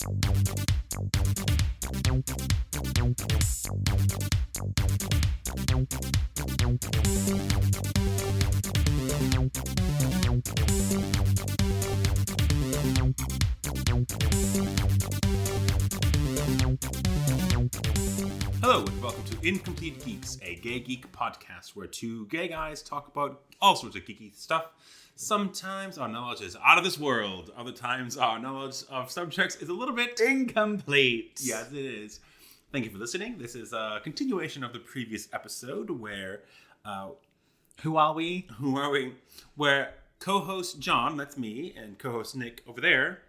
Hello and welcome to Incomplete Geeks, a gay geek podcast where two gay guys talk about all sorts of geeky stuff. Sometimes our knowledge is out of this world. Other times our knowledge of subjects is a little bit incomplete. Yes, it is. Thank you for listening. This is a continuation of the previous episode where... Who are we? Where co-host John, that's me, and co-host Nick over there,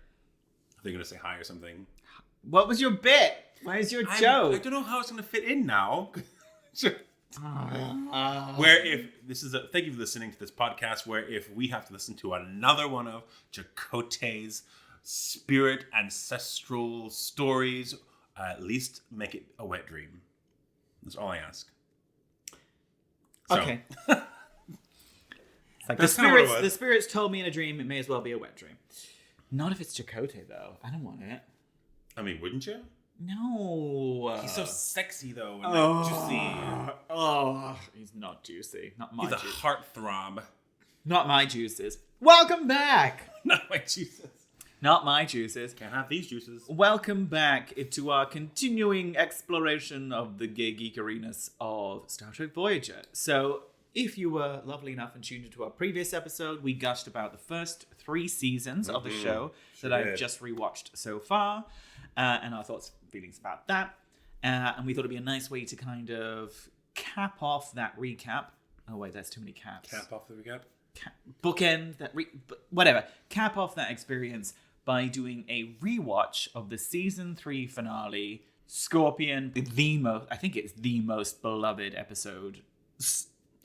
they're going to say hi or something. What was your bit? Where's your joke? I don't know how it's going to fit in now. Where if this is thank you for listening to this podcast, where if we have to listen to another one of Chakotay's spirit ancestral stories, at least make it a wet dream. That's all I ask. So. Okay. It's like the spirits told me in a dream it may as well be a wet dream. Not if it's Chakotay though. I don't want it. I mean, wouldn't you? No. He's so sexy though, and juicy. Oh, he's not juicy. Not my juice. He's a heartthrob. Not my juices. Welcome back. Not my juices. Not my juices. Can't have these juices. Welcome back to our continuing exploration of the gay geek arenas of Star Trek Voyager. So, if you were lovely enough and tuned into our previous episode, we gushed about the first 3 seasons of the show that I've just rewatched so far, and our thoughts and feelings about that. And we thought it'd be a nice way to kind of cap off that recap. Oh wait, that's too many caps. Cap off the recap? Bookend that whatever. Cap off that experience by doing a rewatch of the season 3 finale, Scorpion, I think it's the most beloved episode.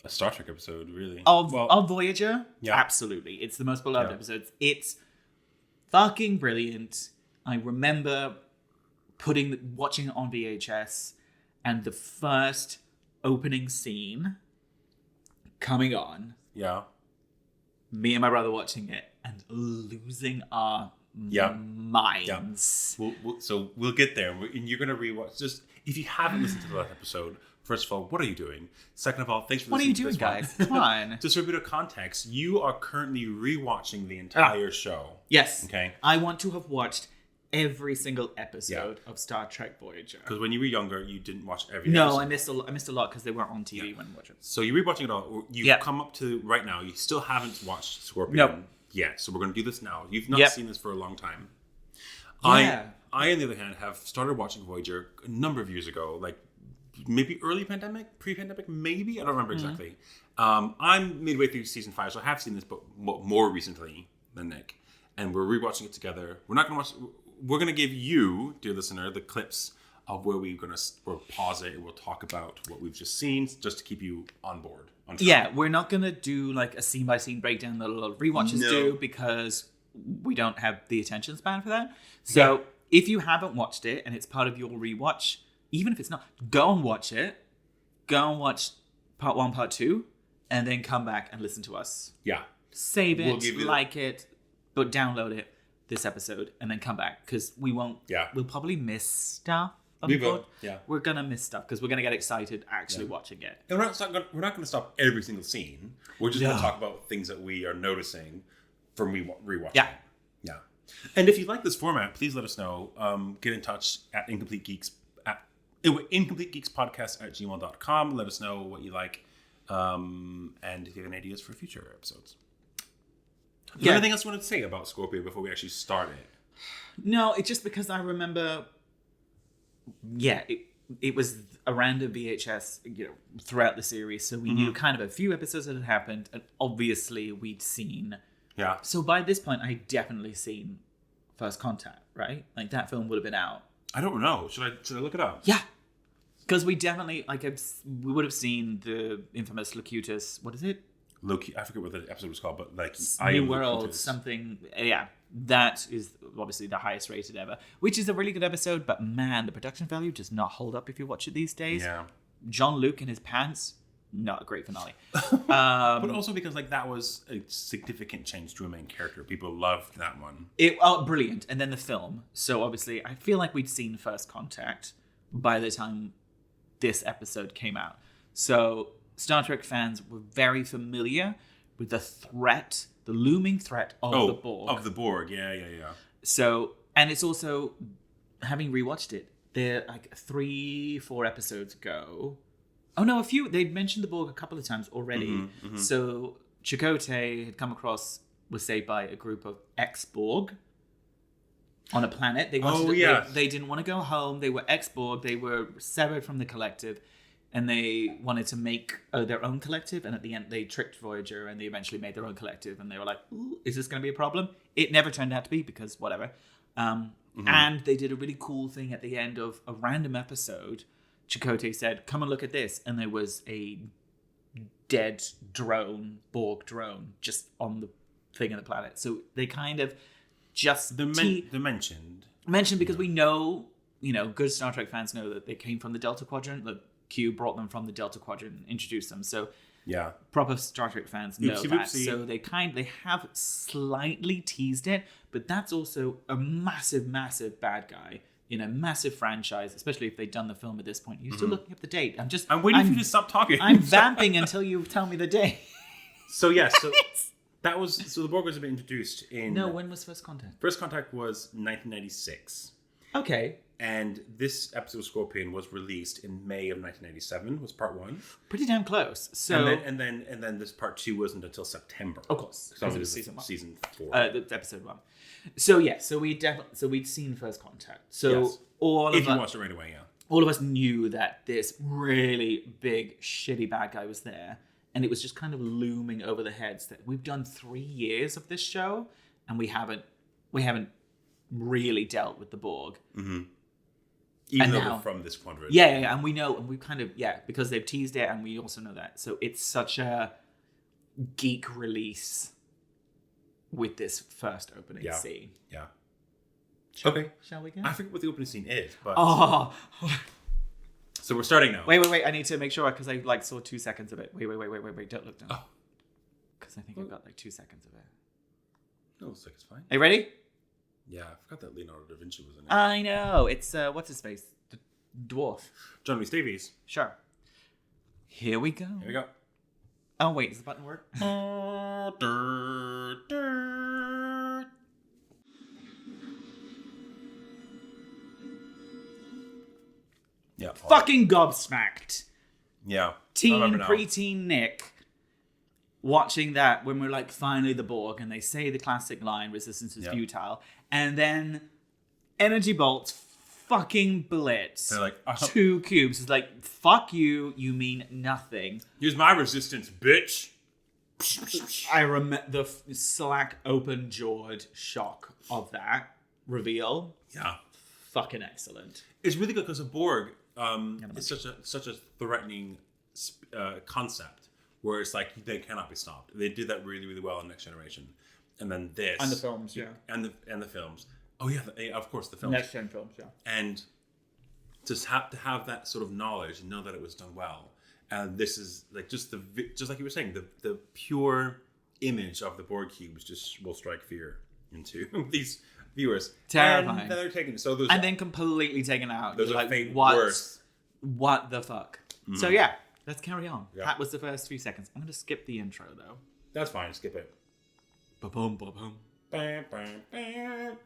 A Star Trek episode, really. Of Voyager? Yeah. Absolutely. It's the most beloved episode. It's fucking brilliant. I remember watching it on VHS, and the first opening scene coming on. Yeah. Me and my brother watching it and losing our minds. Yeah. So we'll get there, and you're going to rewatch. Just if you haven't listened to the last episode, first of all, what are you doing? Second of all, thanks for listening to this. What are you doing, guys? Come on. Just for a bit of context, you are currently rewatching the entire show. Yes. Okay. I want to have watched every single episode of Star Trek Voyager. Because when you were younger, you didn't watch every No, episode. I missed a lot because they weren't on TV when I watched it. So you're rewatching it all. You've come up to right now. You still haven't watched Scorpion yet. So we're going to do this now. You've not seen this for a long time. Yeah. I, on the other hand, have started watching Voyager a number of years ago, like maybe early pandemic, pre-pandemic, maybe? I don't remember exactly. I'm midway through season 5, so I have seen this, but more recently than Nick. And we're rewatching it together. We're not going to watch... We're going to give you, dear listener, the clips of where we'll pause it and we'll talk about what we've just seen, just to keep you on board. Yeah, we're not going to do like a scene-by-scene breakdown that a lot of rewatches do, because we don't have the attention span for that. So if you haven't watched it and it's part of your rewatch, even if it's not, go and watch it. Go and watch part 1, part 2, and then come back and listen to us. Yeah. Save it, like it, but download it this episode and then come back, because we won't. Yeah. We'll probably miss stuff. We will. Yeah. We're gonna miss stuff because we're gonna get excited actually watching it. And we're not gonna stop every single scene. We're just gonna talk about things that we are noticing from rewatching. Yeah. Yeah. And if you like this format, please let us know. Get in touch at incompletegeekspodcast@gmail.com. Let us know what you like, and if you have any ideas for future episodes. Is there anything else you wanted to say about Scorpio before we actually start it? No, it's just because I remember, it was a random VHS, throughout the series, so we knew kind of a few episodes that had happened, and obviously we'd seen. Yeah. So by this point, I'd definitely seen First Contact, right? Like that film would have been out. I don't know. Should I look it up? Yeah. Because we definitely, we would have seen the infamous Locutus, what is it? I forget what the episode was called, but like New World, something. Yeah, that is obviously the highest rated ever, which is a really good episode. But man, the production value does not hold up if you watch it these days. Yeah. Jean-Luc in his pants, not a great finale. But also because like that was a significant change to a main character. People loved that one. Brilliant. And then the film. So obviously, I feel like we'd seen First Contact by the time this episode came out. So Star Trek fans were very familiar with the threat, the looming threat of the Borg. Of the Borg, yeah. So, and it's also, having rewatched it, they're like 3-4 episodes ago. Oh no, a few. They'd mentioned the Borg a couple of times already. So Chakotay had come across, was saved by a group of ex-Borg on a planet. They wanted they didn't want to go home. They were ex-Borg. They were severed from the collective. And they wanted to make their own collective. And at the end, they tricked Voyager and they eventually made their own collective. And they were like, ooh, is this going to be a problem? It never turned out to be because whatever. And they did a really cool thing at the end of a random episode. Chakotay said, come and look at this. And there was a dead drone, Borg drone, just on the thing of the planet. So they kind of just... mentioned because we know, good Star Trek fans know that they came from the Delta Quadrant. That Q brought them from the Delta Quadrant and introduced them. So yeah, proper Star Trek fans know that. So they have slightly teased it, but that's also a massive, massive bad guy in a massive franchise, especially if they've done the film at this point. You're still looking up the date. I'm waiting for you to stop talking. I'm vamping until you tell me the date. So the Borg was been introduced in... No, when was First Contact? First Contact was 1996. Okay. And this episode of Scorpion was released in May of 1997, was part 1. Pretty damn close. So and then this part 2 wasn't until September. Of course. So it was season 4. Episode 1. So yeah, we'd seen First Contact. So yes. If you watched it right away, yeah. All of us knew that this really big, shitty bad guy was there. And it was just kind of looming over the heads that we've done 3 years of this show and we haven't really dealt with the Borg. Mm-hmm. Even though they're from this quadrant. Yeah, and we know, and we kind of, because they've teased it, and we also know that. So it's such a geek release with this first opening scene. Yeah. Shall we go? I forget what the opening scene is, but... Oh! So we're starting now. Wait. I need to make sure, because I saw 2 seconds of it. Wait. Don't look down. Oh. Because I think I've got 2 seconds of it. No, it's fine. Are you ready? Yeah, I forgot that Leonardo da Vinci was in it. I know. It's, what's his face? The dwarf. John Lee Davies. Sure. Here we go. Oh, wait. Does the button work? Yeah. Fucking gobsmacked. Yeah. Preteen Nick watching that when we're like, finally the Borg, and they say the classic line, resistance is futile, and then energy bolts fucking blitz. They're like, 2 cubes. It's like, fuck you, you mean nothing. Use my resistance, bitch. I remember the slack open-jawed shock of that reveal. Yeah. Fucking excellent. It's really good because a Borg is such a threatening concept where it's like they cannot be stopped. They did that really, really well in Next Generation. And then this. And the films, yeah. And the films. Oh, yeah, of course, the films. Next Gen films, yeah. And just to have that sort of knowledge and know that it was done well. And this is like just like you were saying, the pure image of the Borg cubes just will strike fear into these viewers. Terrifying. And then they're taken. Then completely taken out. Those You're are like, worse. What the fuck? Mm-hmm. So yeah, let's carry on. Yeah. That was the first few seconds. I'm going to skip the intro though. That's fine. Skip it. Ba-boom, ba-boom. Bam, bam, bam.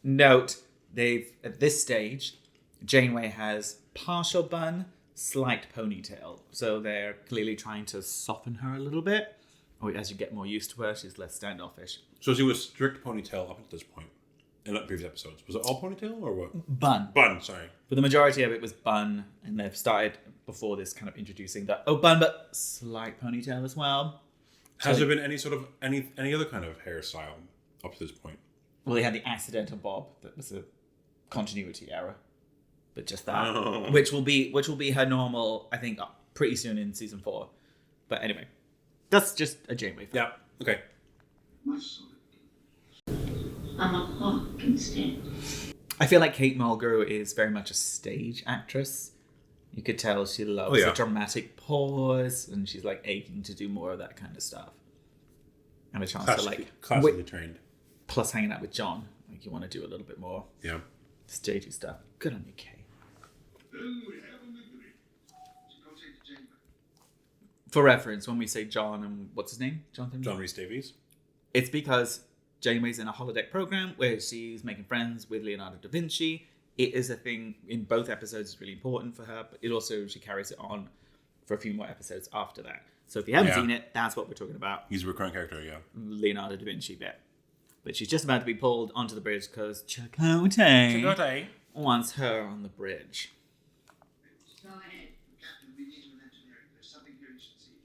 Note, at this stage, Janeway has partial bun, slight ponytail. So they're clearly trying to soften her a little bit. Or as you get more used to her, she's less standoffish. So she was strict ponytail up until this point in the previous episodes. Was it all ponytail or what? Bun. Bun, sorry. But the majority of it was bun, and they've started before this kind of introducing that bun, but slight ponytail as well. Has there been any sort of any other kind of hairstyle up to this point? Well, they had the accidental bob that was a continuity error, but just that, which will be her normal, I think, pretty soon in season 4. But anyway, that's just a Janeway. Yeah. Okay. I'm a hawk instead. I feel like Kate Mulgrew is very much a stage actress. You could tell she loves a dramatic pause, and she's like aching to do more of that kind of stuff. And a chance to classically trained. Plus hanging out with John. Like you want to do a little bit more stagey stuff. Good on you, Kay. For reference, when we say John and what's his name? John Rhys Davies. It's because Janeway's in a holodeck program where she's making friends with Leonardo da Vinci. It is a thing in both episodes. It's really important for her, but it also, she carries it on for a few more episodes after that. So if you haven't seen it, that's what we're talking about. He's a recurring character, Leonardo da Vinci bit. But she's just about to be pulled onto the bridge because Chakotay wants her on the bridge. Go ahead. Captain, we need an engineering. There's something here you should see.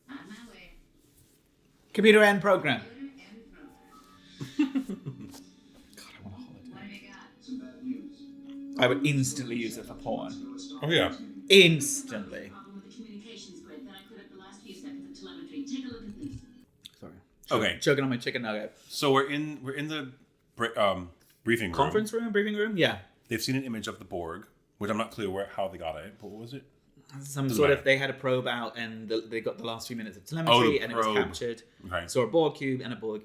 On my way. Computer end program. God, I want a holiday. What have you got? Some bad news. I would instantly use it for porn. Oh, yeah. Instantly. Problem with the communications grid. Then I put up the last few seconds of telemetry. Take a look at this. Sorry. Okay. Choking on my chicken nugget. So we're in the briefing room. Conference room? Briefing room? Yeah. They've seen an image of the Borg, which I'm not clear how they got it. But what was it? They had a probe out and they got the last few minutes of telemetry and it was captured. Okay. So a Borg cube and a Borg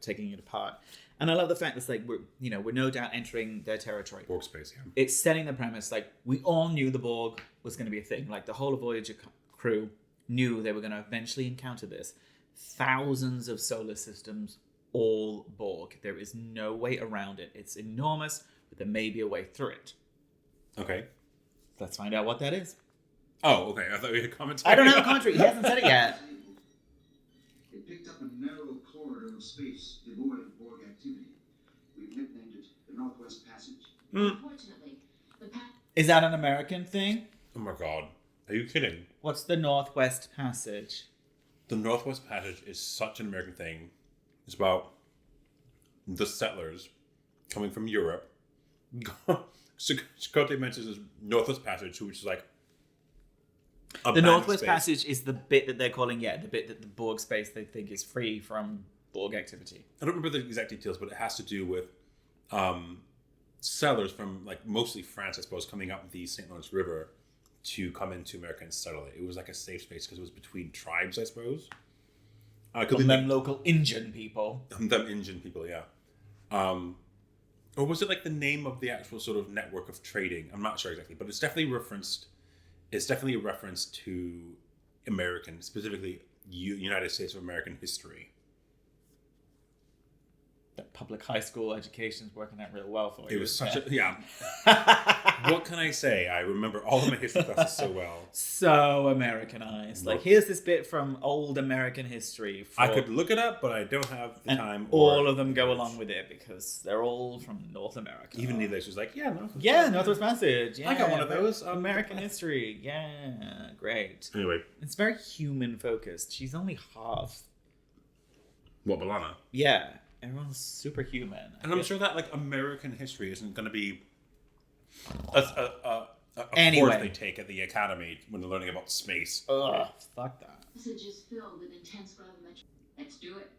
taking it apart. And I love the fact that like we're no doubt entering their territory. Borg space, yeah. It's setting the premise like we all knew the Borg was going to be a thing. Like the whole of Voyager crew knew they were going to eventually encounter this. Thousands of solar systems, all Borg. There is no way around it. It's enormous, but there may be a way through it. Okay. Let's find out what that is. Oh, okay. I thought we had commentary. I don't have a commentary. He hasn't said it yet. It picked up a narrow corridor of space devoid of Borg activity. We've nicknamed it the Northwest Passage. Unfortunately, the path. Is that an American thing? Oh my god. Are you kidding? What's the Northwest Passage? The Northwest Passage is such an American thing. It's about the settlers coming from Europe. Chakotay mentions this Northwest Passage, which is like the Northwest Passage is the bit that they're calling, the bit that the Borg space they think is free from Borg activity. I don't remember the exact details, but it has to do with settlers from like mostly France, I suppose, coming up the St. Lawrence River to come into America and settle it. It was like a safe space because it was between tribes, I suppose. From them local Indian people. Them Indian people, yeah. Or was it like the name of the actual sort of network of trading? I'm not sure exactly, but it's definitely referenced. It's definitely a reference to American, specifically United States of American history. That public high school education is working out real well for you. It was such What can I say? I remember all of my history classes so well. So Americanized. Like, here's this bit from old American history. I could look it up, but I don't have the time. All of them go along with it because they're all from North America. Even Neelish was like, Northwest Passage. Yeah, I got one of those. American history. Yeah, great. Anyway. It's very human focused. She's only half. What, B'Elanna? Yeah. Everyone's superhuman. And I'm sure that like American history isn't going to be a course they take at the academy when they're learning about space. Ugh, fuck that. Passage is filled with intense gravimetry. Let's do it.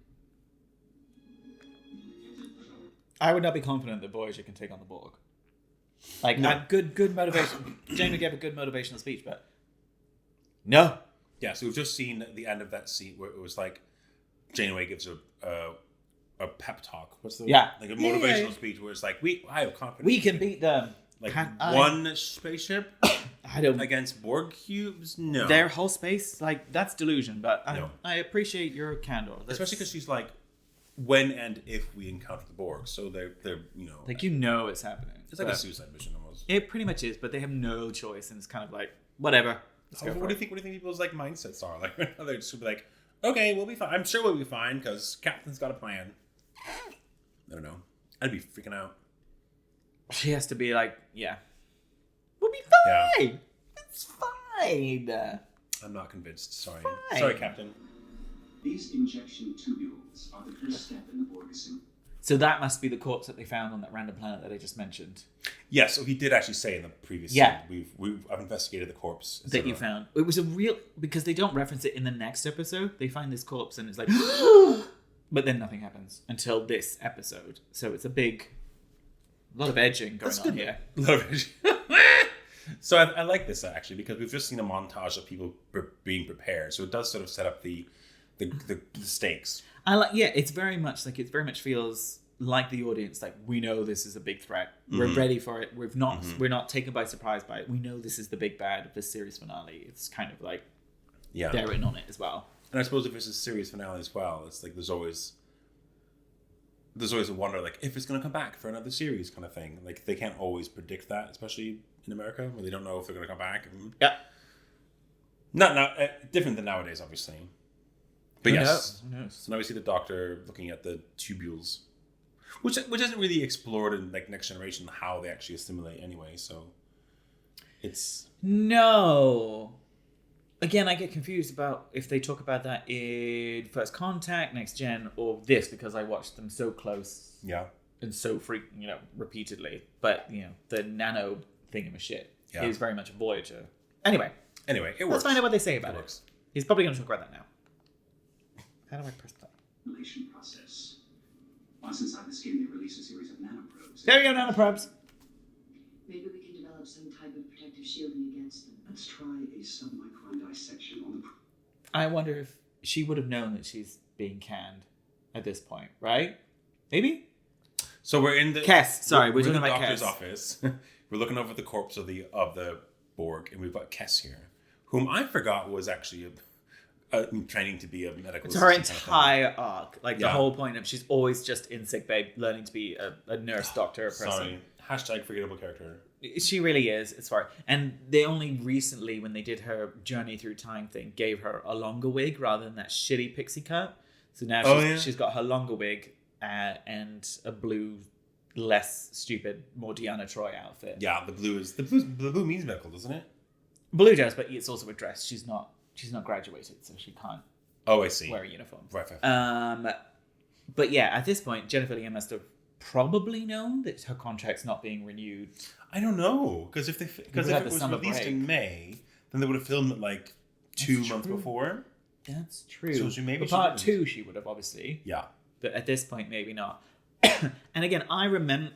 I would not be confident that Voyager can take on the Borg. Like, good motivation. Janeway gave a good motivational speech, but no. Yeah, so we've just seen the end of that scene where it was like Janeway gives a pep talk. What's the like a motivational speech where it's like I have confidence we can beat them. Like one spaceship against Borg cubes? No. Their whole space, like that's delusion, but I appreciate your candor. Especially because she's like, when and if we encounter the Borg. So they're like it's happening. It's like a suicide mission almost. It pretty much is, but they have no choice and it's kind of like whatever. What do you think people's like mindsets are? Like they're just be like, okay, we'll be fine. I'm sure we'll be fine because Captain's got a plan. I don't know. I'd be freaking out. She has to be like, we'll be fine. Yeah. It's fine. I'm not convinced. Sorry. Fine. Sorry, Captain. These injection tubules are the first step in the Borg assembly. So that must be the corpse that they found on that random planet that I just mentioned. Yeah, so he did actually say in the previous scene, I've investigated the corpse. That you found. It was a real... Because they don't reference it in the next episode. They find this corpse and it's like... But then nothing happens until this episode. So it's a lot of edging going on here. A lot of edging. So I like this actually because we've just seen a montage of people being prepared. So it does sort of set up the stakes. It's very much feels like the audience, like we know this is a big threat. We're ready for it. We're not taken by surprise by it. We know this is the big bad of this series finale. It's kind of like they're in on it as well. And I suppose if it's a series finale as well, it's like there's always a wonder, like if it's going to come back for another series kind of thing. Like they can't always predict that, especially in America where they don't know if they're going to come back. Yeah, not now different than nowadays, obviously. But Who yes, knows? so now we see the Doctor looking at the tubules, which isn't really explored in like Next Generation how they actually assimilate anyway. So it's no. Again, I get confused about if they talk about that in First Contact, Next Gen, or this because I watched them so close. Yeah. And so repeatedly. But the nano thingamashit is very much a Voyager. Anyway, it works. Let's find out what they say about it. He's probably going to talk about that now. How do I press play? Simulation process. Once inside the skin, they release a series of nanoprobes. There we go, nanoprobes. Maybe we can develop some type of protective shielding against them. Let's try a submicron dissection on the. I wonder if she would have known that she's being canned at this point, right? Maybe? So we're in the Kess. Sorry, we're talking in the about doctor's Kess. office. We're looking over the corpse of the Borg, and we've got Kess here, whom I forgot was actually training to be a medical. It's her assistant entire arc. Like the Yeah. whole point of she's always just in sick bay, learning to be a nurse, doctor, a person. Sorry. Hashtag forgettable character. She really is. It's fine. And they only recently, when they did her journey through time thing, gave her a longer wig rather than that shitty pixie cut. So now she's got her longer wig and a blue, less stupid, more Deanna Troi outfit. Yeah, the blue means medical, doesn't it? Blue does, but it's also a dress. She's not graduated, so she can't Oh, I see. wear a uniform. Right. But yeah, at this point, Jennifer Lee must have probably known that her contract's not being renewed. I don't know because if it was released break. in May, then they would have filmed it like 2 months before. That's true. So maybe for part 2, she would have obviously. Yeah. But at this point, maybe not. And again, I remember,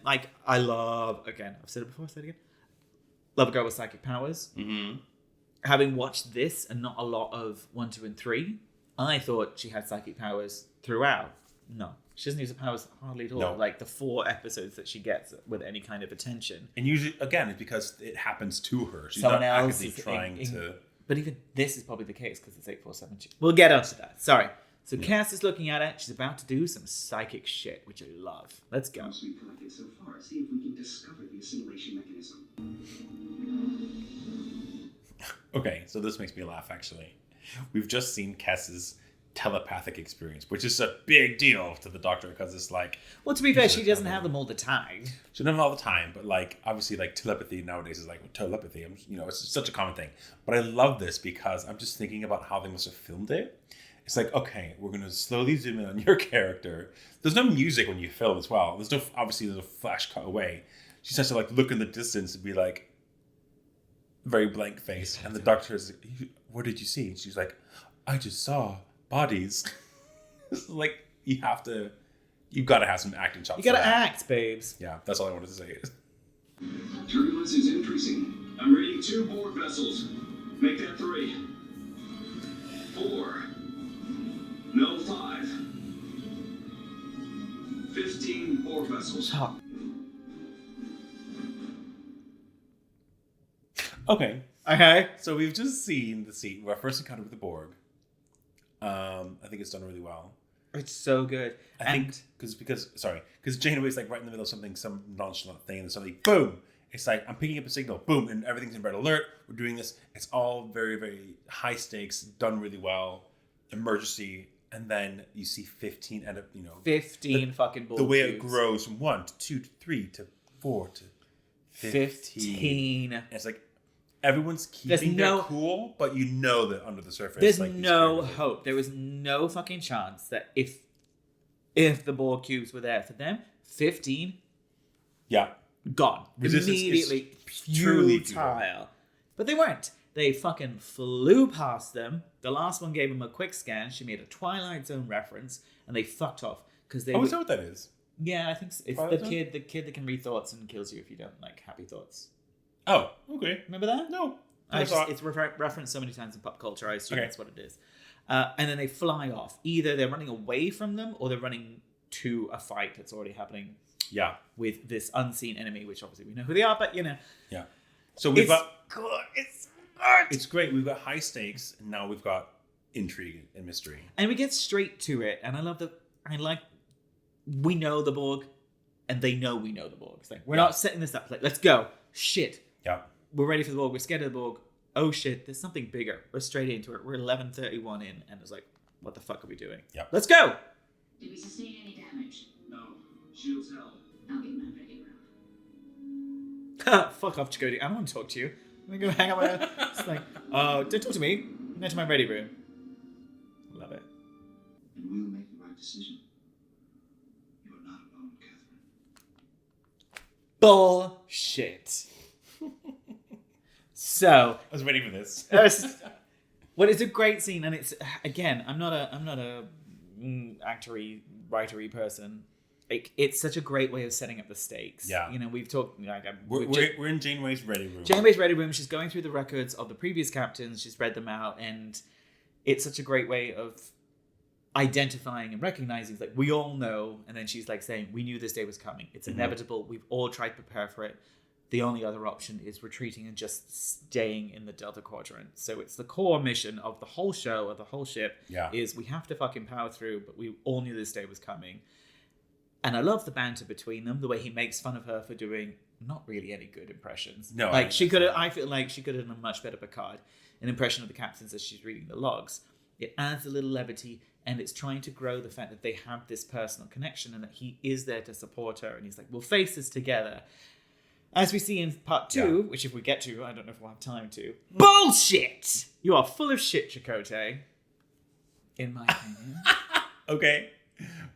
I love, again, I've said it before, I'll say it again. Love a girl with psychic powers. Mm-hmm. Having watched this and not a lot of 1, 2, and 3, I thought she had psychic powers throughout. No. She doesn't use her powers hardly at all. No. Like the 4 episodes that she gets with any kind of attention. And usually, again, it's because it happens to her. She's Someone not else actively is trying to... But even this is probably the case because it's 8472. We'll get onto that. Sorry. So Cass is looking at it. She's about to do some psychic shit, which I love. Let's go. Once we've collected so far, see if we can discover the assimilation mechanism. Okay, so this makes me laugh, actually. We've just seen Cass's telepathic experience, which is a big deal to the Doctor because it's like... Well, to be fair, she doesn't have them all the time. She doesn't have it all the time, but like obviously like telepathy nowadays is like telepathy. It's such a common thing. But I love this because I'm just thinking about how they must have filmed it. It's like, okay, we're gonna slowly zoom in on your character. There's no music when you film as well. There's a flash cut away. She has to like look in the distance and be like very blank face, and the Doctor is, what did you see? And she's like, I just saw bodies. It's like you've got to have some acting chops. You gotta act, babes. Yeah, that's all I wanted to say. Turbulence is increasing. I'm reading 2 Borg vessels. Make that 3. 4. No, 5. 15 Borg vessels. Stop. Okay. Okay. So we've just seen the scene where our first encounter with the Borg. I think it's done really well. It's so good. I think because Janeway's like right in the middle of something, some nonchalant thing, and suddenly, boom! It's like I'm picking up a signal, boom, and everything's in red alert. We're doing this. It's all very, very high stakes, done really well. Emergency, and then you see 15 end up, 15 fucking Borg the way it cubes. grows from 1 to 2 to 3 to 4 to 15. And it's like everyone's keeping their cool, but you know that under the surface, There's like, no hope. There was no fucking chance that if the Borg cubes were there for them, 15 yeah, gone. Resistance Immediately is truly futile. But they weren't. They fucking flew past them. The last one gave them a quick scan. She made a Twilight Zone reference, and they fucked off because they. Oh, is that what that is? Yeah, I think so. It's Twilight the Zone? kid that can read thoughts and kills you if you don't like happy thoughts. Oh, okay. Remember that? No. It's referenced so many times in pop culture. I assume that's what it is. And then they fly off. Either they're running away from them or they're running to a fight that's already happening. Yeah. With this unseen enemy, which obviously we know who they are, but Yeah. So we've got good. it's great. We've got high stakes, and now we've got intrigue and mystery. And we get straight to it. And I love that. We know the Borg, and they know we know the Borg. It's like, we're not setting this up. Like, let's go. Shit. Yeah. We're ready for the Borg. We're scared of the Borg. Oh shit, there's something bigger. We're straight into it. We're 11:31 in, and it's like, what the fuck are we doing? Yeah. Let's go. Did we sustain any damage? No. Shields held. I'll get my ready room. Fuck off, Chakotay. I don't want to talk to you. I'm gonna go hang out. It's like, don't talk to me. I'm going to my ready room. Love it. And we'll make the right decision. You're not alone, Catherine. Bullshit. So I was waiting for this. well, it's a great scene, and it's again, I'm not a actory, writery person. Like, it's such a great way of setting up the stakes. Yeah. We've talked. We're in Janeway's ready room. Janeway's ready room. She's going through the records of the previous captains. She's read them out, and it's such a great way of identifying and recognizing. Like, we all know, and then she's like saying, "We knew this day was coming. It's inevitable. We've all tried to prepare for it. The only other option is retreating and just staying in the Delta Quadrant." So it's the core mission of the whole show, of the whole ship. Yeah. Is we have to fucking power through, but we all knew this day was coming. And I love the banter between them, the way he makes fun of her for doing not really any good impressions. No, like she could have. I feel like she could have done a much better Picard, an impression of the captains as she's reading the logs. It adds a little levity, and it's trying to grow the fact that they have this personal connection and that he is there to support her. And he's like, "We'll face this together." As we see in part 2, which if we get to, I don't know if we'll have time to. Bullshit! You are full of shit, Chakotay. In my opinion. Okay.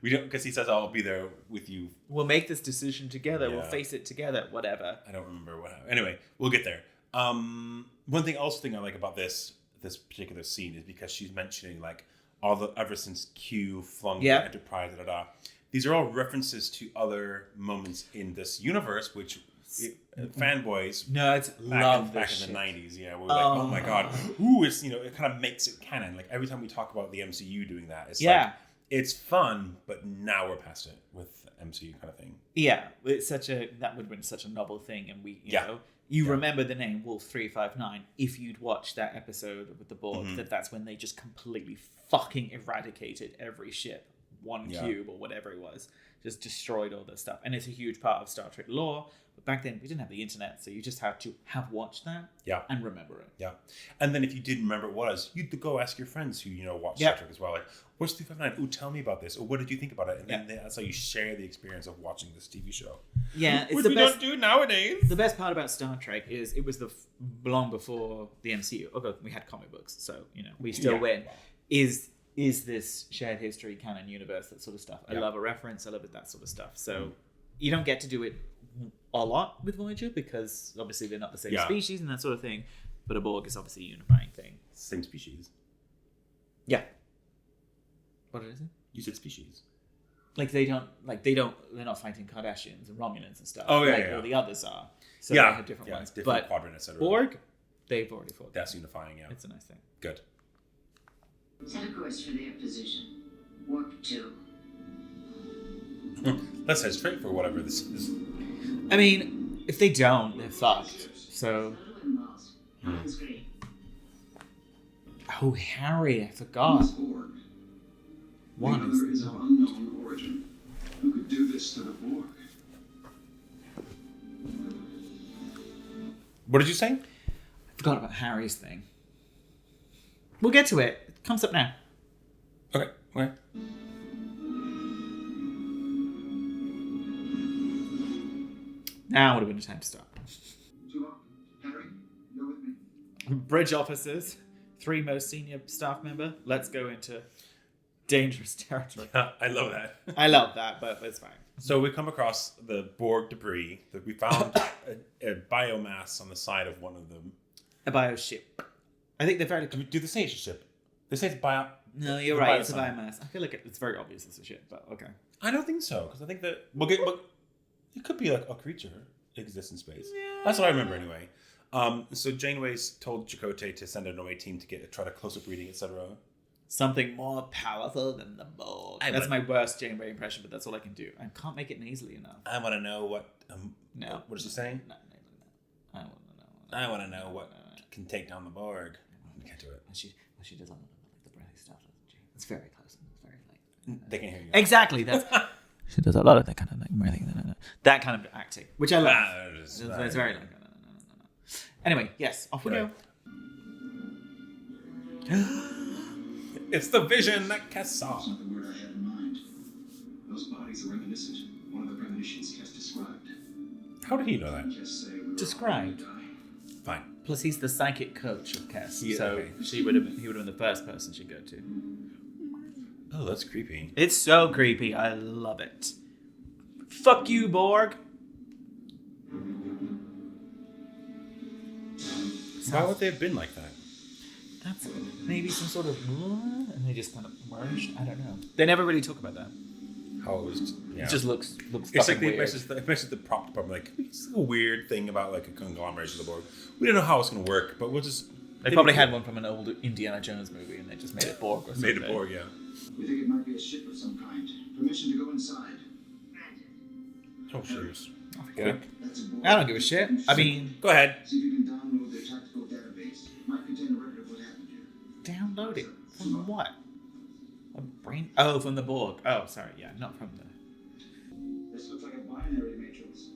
We don't, because he says, "I'll be there with you." We'll make this decision together. Yeah. We'll face it together. Whatever. I don't remember what happened. Anyway, we'll get there. One thing I like about this particular scene is because she's mentioning like all the ever since Q flung the Enterprise, These are all references to other moments in this universe, which fanboys nerds love back this in the shit. 90s. Yeah, we're like, oh my god, ooh, it's it kind of makes it canon. Like every time we talk about the MCU doing that, it's like it's fun, but now we're past it with MCU kind of thing. Yeah, it's that would have been such a novel thing, and we you remember the name Wolf 359 if you'd watched that episode with the Borg. That's when they just completely fucking eradicated every ship, one cube or whatever it was, just destroyed all this stuff, and it's a huge part of Star Trek lore. But back then we didn't have the internet, so you just had to have watched that and remember it. Yeah, and then if you didn't remember what it was, you'd go ask your friends who watch Star Trek as well. Like, what's 359? Oh, tell me about this. Or what did you think about it? And then that's how you share the experience of watching this TV show. Yeah, it's which the we best. don't do nowadays. The best part about Star Trek is it was long before the MCU. Although we had comic books, so we still win. Is this shared history, canon universe, that sort of stuff? I love a reference. I love that sort of stuff. So you don't get to do it a lot with Voyager because obviously they're not the same species and that sort of thing. But a Borg is obviously a unifying thing. Same species. Yeah. What is it? You said species. They're not fighting Kardashians and Romulans and stuff. Oh, all the others are. So they have different ones. Different but quadrant, etc. Borg, they've already fought. That's unifying, yeah. It's a nice thing. Good. Set a course for their position. Warp 2. Let's head straight for whatever this is. I mean, if they don't, they're fucked. So. Photo and Moss. On screen. Oh, Harry, I forgot. Borg. One the other is of unknown origin. Who could do this to the Borg? What did you say? I forgot about Harry's thing. We'll get to it. It comes up now. Okay. Now would have been the time to stop. Harry, you're with me. Bridge officers, 3 most senior staff member. Let's go into dangerous territory. I love that. I love that, but it's fine. So we come across the Borg debris that we found a biomass on the side of one of them. A bioship. I think they're very. Do they say it's a ship? They say it's bio. No, you're right. It's a biomass. I feel like it's very obvious it's a ship, but okay. I don't think so because I think that it could be like a creature. exist in space. Yeah. That's what I remember anyway. So Janeway's told Chakotay to send an away team to try to close up reading, etc. Something more powerful than the Borg. That's my worst Janeway impression, but that's all I can do. I can't make it nasally enough. I want to know what. No. What is she saying? No. I want to know. I want to know what can take down the Borg. I can't do it. She does all the breathy stuff, doesn't she? It's very close. It's very like. They can hear you. Exactly. That's. She does a lot of that kind of like that kind of acting, which I love. It's very like. No. Anyway, yes, off we go. It's the vision that Kes saw. That's not the word I had in mind. Those bodies are reminiscent. One of the premonitions Kes described. How did he know that? Kes say we were Described. all gonna die. Fine. Plus, he's the psychic coach of Kes, Yeah, so okay. he would have been the first person she'd go to. Oh, that's creepy. It's so creepy. I love it. Fuck you, Borg. Why would they have been like that? That's maybe some sort of... And they just kind of merged. I don't know. They never really talk about that. How it was. Yeah. It just looks It's like weird. especially the prop department. Like, it's a weird thing about like a conglomeration of the Borg. We don't know how it's going to work, but we'll just. They probably had one from an old Indiana Jones movie, and they just made it Borg or something. Made it Borg, yeah. We think it might be a ship of some kind. Permission to go inside. Oh, shoes. Okay. That's a Borg. I don't give a shit. I mean, Go ahead. See if you can download their tactical database. It might contain a record of what happened here. download it. From what? A brain? Oh, from the Borg. Oh, sorry. Yeah, not from the... This looks like a binary matrix,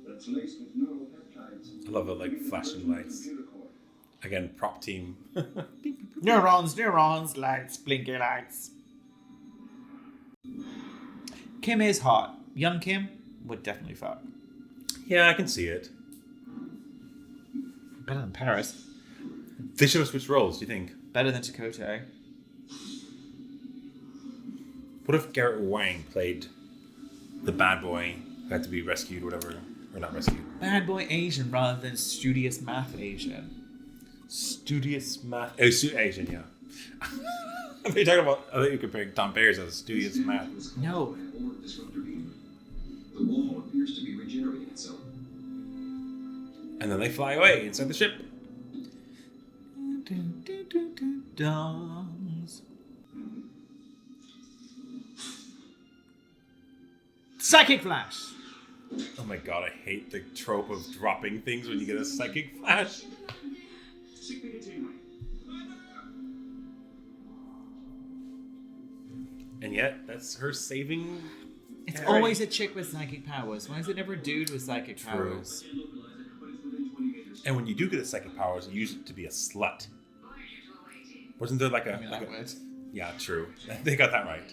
but it's laced with neural peptides. I love it, like flashing lights. Computer core. Again, prop team. Neurons, lights, blinky lights. Kim is hot. Young Kim would definitely fuck. Yeah, I can see it. Better than Paris. They should have switched roles, do you think? Better than Chakotay. What if Garrett Wang played the bad boy who had to be rescued or whatever? Or not rescued. Bad boy Asian rather than studious math Asian. Studious math. Oh, Asian, yeah. I thought you were talking about. I thought you were comparing Tom Bears as studious math. No. The wall appears to be regenerating itself. And then they fly away inside the ship. Dongs. Psychic flash. Oh my god, I hate the trope of dropping things when you get a psychic flash. And yet, that's her saving. It's Harry. always a chick with psychic powers. Why is it never a dude with psychic powers? And when you do get a psychic powers, you use it to be a slut. Wasn't there like a... I like mean, a yeah, true. They got that right.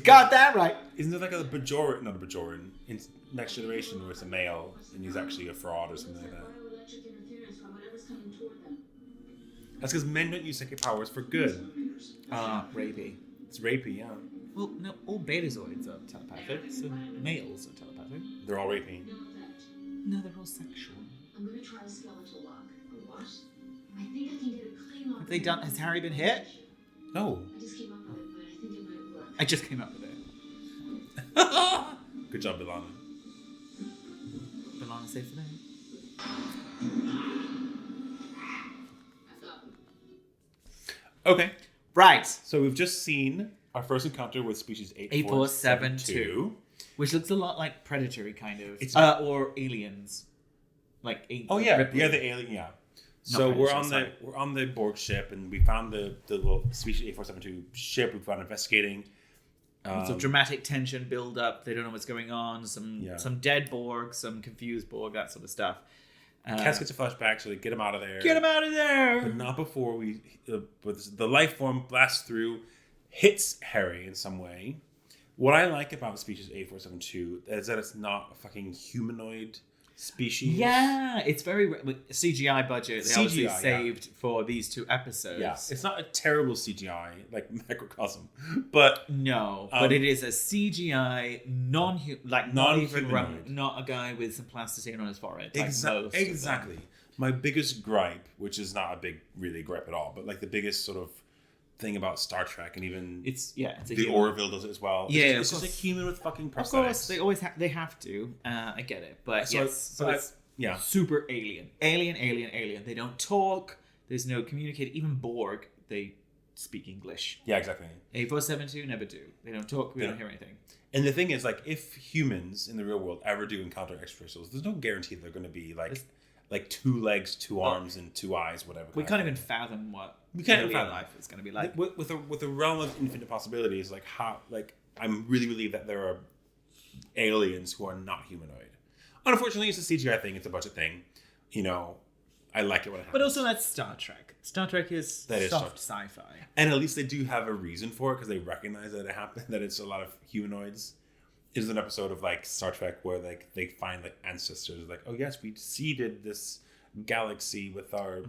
Got that right. Isn't there like a Bajoran, not a Bajoran, in Next Generation where it's a male and he's actually a fraud or something like that? Bioelectric interference from whatever's coming toward them. That's because men don't use psychic powers for good. Rapey. It's rapey, yeah. Well, no, all betazoids are telepathic, so males are telepathic. They're all rapey. No effect. No, they're all sexual. I'm gonna try a skeletal lock. A what? I think I can get a clean lock. Have they done? Has Harry been hit? No. I just came up with it, but I think it might work. I just came up with it. Good job, Bilana. Belana safe for them. I've got them. Okay. Right. So we've just seen our first encounter with species 8472, which looks a lot like Predatory, kind of. It's- Or Aliens. Like Oh yeah, Ripley. yeah, the alien, yeah. So Not we're Predator, on sorry. we're on the Borg ship, and we found the little species 8472 ship. We've gone investigating. Lots of dramatic tension build up. They don't know what's going on. Yeah. Some dead Borg, some confused Borg, that sort of stuff. Cass gets a flashback, so they get him out of there. Get him out of there! But not before the life form blasts through, hits Harry in some way. What I like about species 8472 is that it's not a fucking humanoid species. Yeah, it's very CGI budget. They obviously CGI, yeah. saved for these two episodes. Yeah, it's not a terrible CGI like Macrocosm, but No, but it is a CGI not even non-humanoid. not a guy with some plasticine on his forehead. Like most of them. Exactly. My biggest gripe, which is not a big really gripe at all, but like the biggest sort of thing about Star Trek, and even It's a the human. Orville does it as well. Yeah, It's just a human with fucking prosthetics. Of course, they always they have to. I get it, but So- yes, so so I- it's yeah. super alien. They don't talk. There's no communicate. Even Borg, they speak English. Yeah, exactly. A472 never do. They don't talk. We don't hear anything. And the thing is, like, if humans in the real world ever do encounter extraterrestrials, there's no guarantee they're going to be like 2 legs, 2 arms, and 2 eyes, whatever. We can't even fathom what We can't even alien fathom. life is going to be like. With a realm of infinite possibilities, like how, like, I really believe that there are aliens who are not humanoid. Unfortunately, it's a CGI thing. It's a budget thing. You know, I like it when it happens. But also, that's Star Trek. Star Trek is That is soft sci-fi. And at least they do have a reason for it because they recognize that it happened, that it's a lot of humanoids. There's an episode of like Star Trek where like they find like ancestors, like, oh yes, we seeded this galaxy with our.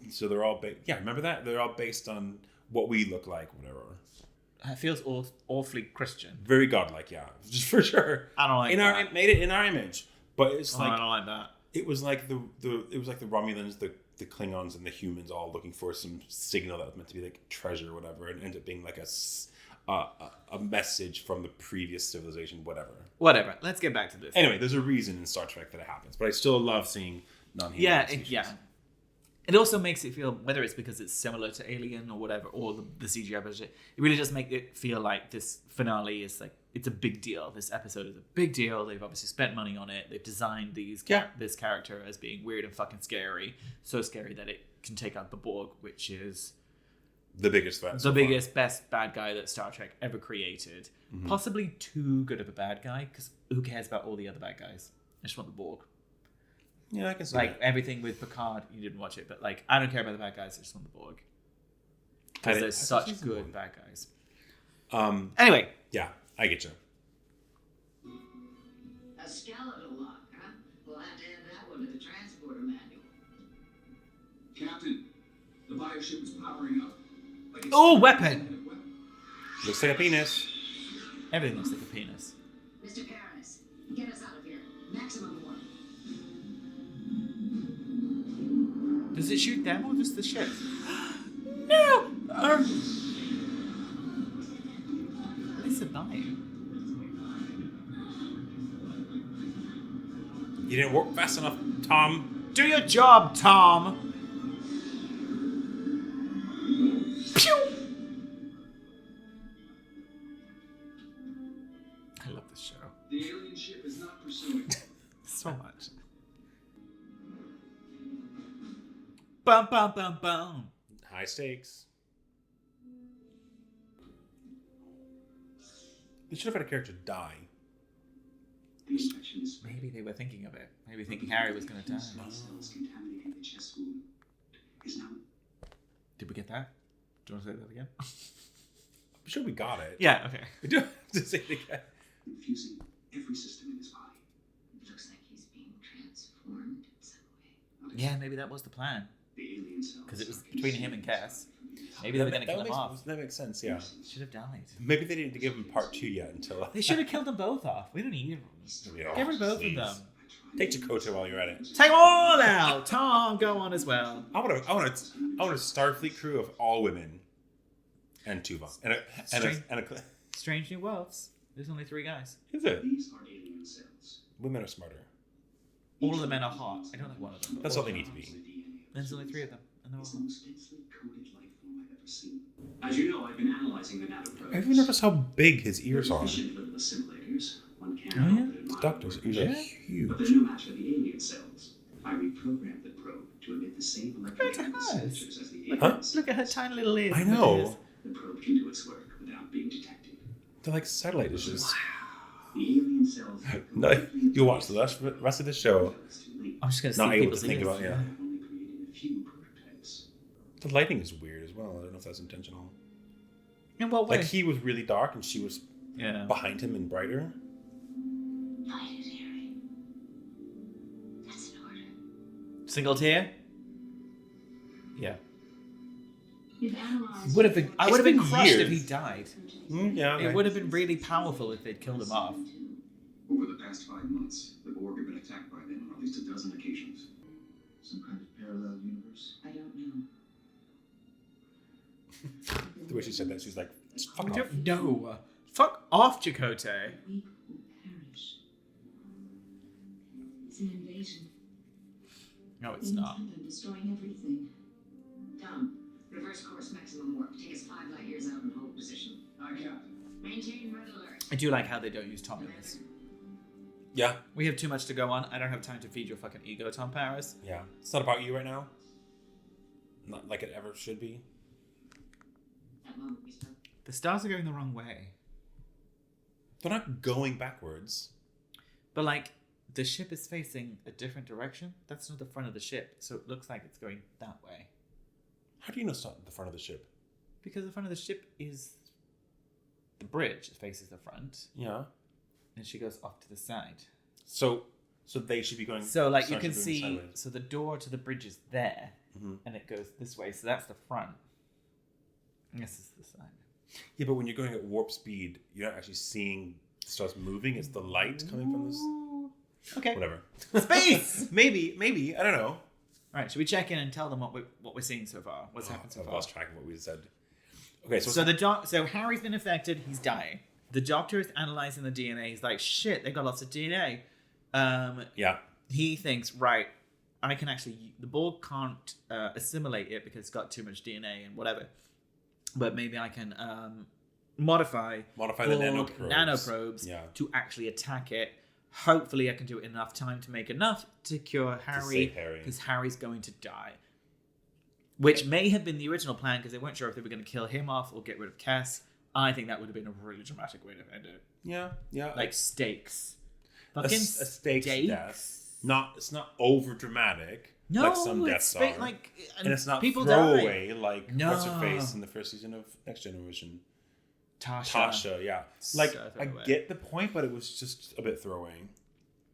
So they're all remember that? They're all based on what we look like, whatever. It feels awfully Christian. Very godlike, yeah, just for sure. I don't like that. Made it in our image, but it's I like don't like that. it was like the Romulans, the Klingons, and the humans all looking for some signal that was meant to be like treasure or whatever, and ended up being like a message from the previous civilization, whatever. Whatever. Let's get back to this. Anyway, there's a reason in Star Trek that it happens, but I still love seeing non-human species. It also makes it feel, whether it's because it's similar to Alien or whatever, or the CGI budget, it really does make it feel like this finale is like, it's a big deal. This episode is a big deal. They've obviously spent money on it. They've designed this character as being weird and fucking scary. So scary that it can take out the Borg, which is the biggest threat. best bad guy that Star Trek ever created. Mm-hmm. Possibly too good of a bad guy, because who cares about all the other bad guys? I just want the Borg. Yeah, I can see like that. everything with Picard, you didn't watch it, but like I don't care about the bad guys. I just want the Borg because there's such good bad guys. Anyway, yeah, I get you. A skeletal lock, huh? We'll have to add that one to the transporter manual. Captain, the bioship is powering up. Like it's weapon! Looks like a penis. Everything looks like a penis. Mr. Paris, get us out of here. Maximum warning. Does it shoot them or just the ship? No! They survive. You didn't work fast enough, Tom. Do your job, Tom! Pew! I love this show. The alien ship is not pursuing. So much. Bum, bum, bum, bum. High stakes. They should have had a character die. The infection is Maybe they were thinking of it. Maybe thinking Harry was going to die. cells contaminating the chest wound is now. Did we get that? Do you want to say that again? I'm sure we got it. Yeah, okay. We do have to say it again. Infusing every system in his body. Looks like he's being transformed in some way. Yeah, maybe that was the plan. The alien cells. Because it was between him and Cass. Maybe they were going to kill him off. That makes sense, yeah. Should have died. Maybe they didn't give him part 2 yet until... They should have killed them both off. We don't need them. Yeah, Get rid of both please. of them. Take Chakotay while you're at it. Take them all out. Tom, go on as well. I want a Starfleet crew of all women and Tuva and a Strange New Worlds. There's only 3 guys. Is it? These are alien cells. Women are smarter. All of the men are hot. I don't like one of them. That's all they need to be. The DNA. There's only 3 of them. And they're all It's the hot. most densely coded life form I've ever seen. As you know, I've been analyzing the nanoprobes. Have you noticed how big his ears are? Efficient little assimilators. One can't Oh, help yeah? but admire Doctor's their ears are precision. But huge. they're no match for the alien cells. I reprogrammed the probe to emit the same Compared to electrical hers. signatures as the Huh? alien cells. Look at her tiny little ears. I know. The probe can do its work without being detected. They're like satellite dishes. The alien cells have No, you'll watch the rest of the show. It's too late. I'm just going to Not see able to people's think ears. about, yeah. I've only created a few prototypes. The lighting is weird as well. I don't know if that's intentional. In what way? Like he was really dark and she was Yeah. behind him and brighter. Fight it, Harry. That's an order. Single tear? Yeah. You've analyzed. I would have been been crushed if years. he died. Yeah, It would have been really powerful if they'd killed him off. Over the past 5 months, the Borg have been attacked by them on at least a dozen occasions. Some kind of parallel universe? I don't know. I've been she said that. She was like, fuck I off. don't know. Fuck off, Chakotay. We will perish. It's an invasion. No, it's They not. intend on destroying everything. Done. Reverse course, maximum warp. Take us 5 light years out and hold position. Aye, Captain. Maintain red alert. I do like how they don't use Tom in this. Yeah. We have too much to go on. I don't have time to feed your fucking ego, Tom Paris. Yeah. It's not about you right now. Not like it ever should be. That moment we spoke. The stars are going the wrong way. They're not going backwards. But like, the ship is facing a different direction. That's not the front of the ship, so it looks like it's going that way. How do you know it's not the front of the ship? Because the front of the ship is the bridge. It faces the front, Yeah. and she goes off to the side. So they should be going. So like you Starship can going see, sideways. so the door to the bridge is there, and it goes this way. So that's the front. And this is the side. Yeah, but when you're going at warp speed, you're not actually seeing the stars moving. It's the light coming from this. Okay. Whatever. Space. Maybe. I don't know. All right. Should we check in and tell them what we're seeing so far? What's happened so I've far? lost track of what we said. Okay, so So Harry's been affected. He's dying. The doctor is analyzing the DNA. He's like, shit, they've got lots of DNA. yeah. He thinks, right, I can actually, the Borg can't assimilate it because it's got too much DNA and whatever. But maybe I can modify the Borg nanoprobes. nanoprobes Yeah. to actually attack it. Hopefully I can do it in enough time to make enough to cure Harry. save Harry. Because Harry's going to die. Which may have been the original plan because they weren't sure if they were going to kill him off or get rid of Cass. I think that would have been a really dramatic way to end it. Yeah. Like stakes. a Fucking stakes death. It's not over dramatic. No, like some deaths it's are. like, and it's not people throwaway die. like No. what's her face in the first season of Next Generation. Tasha. Yeah. Like So I throwaway. get the point, but it was just a bit throwaway.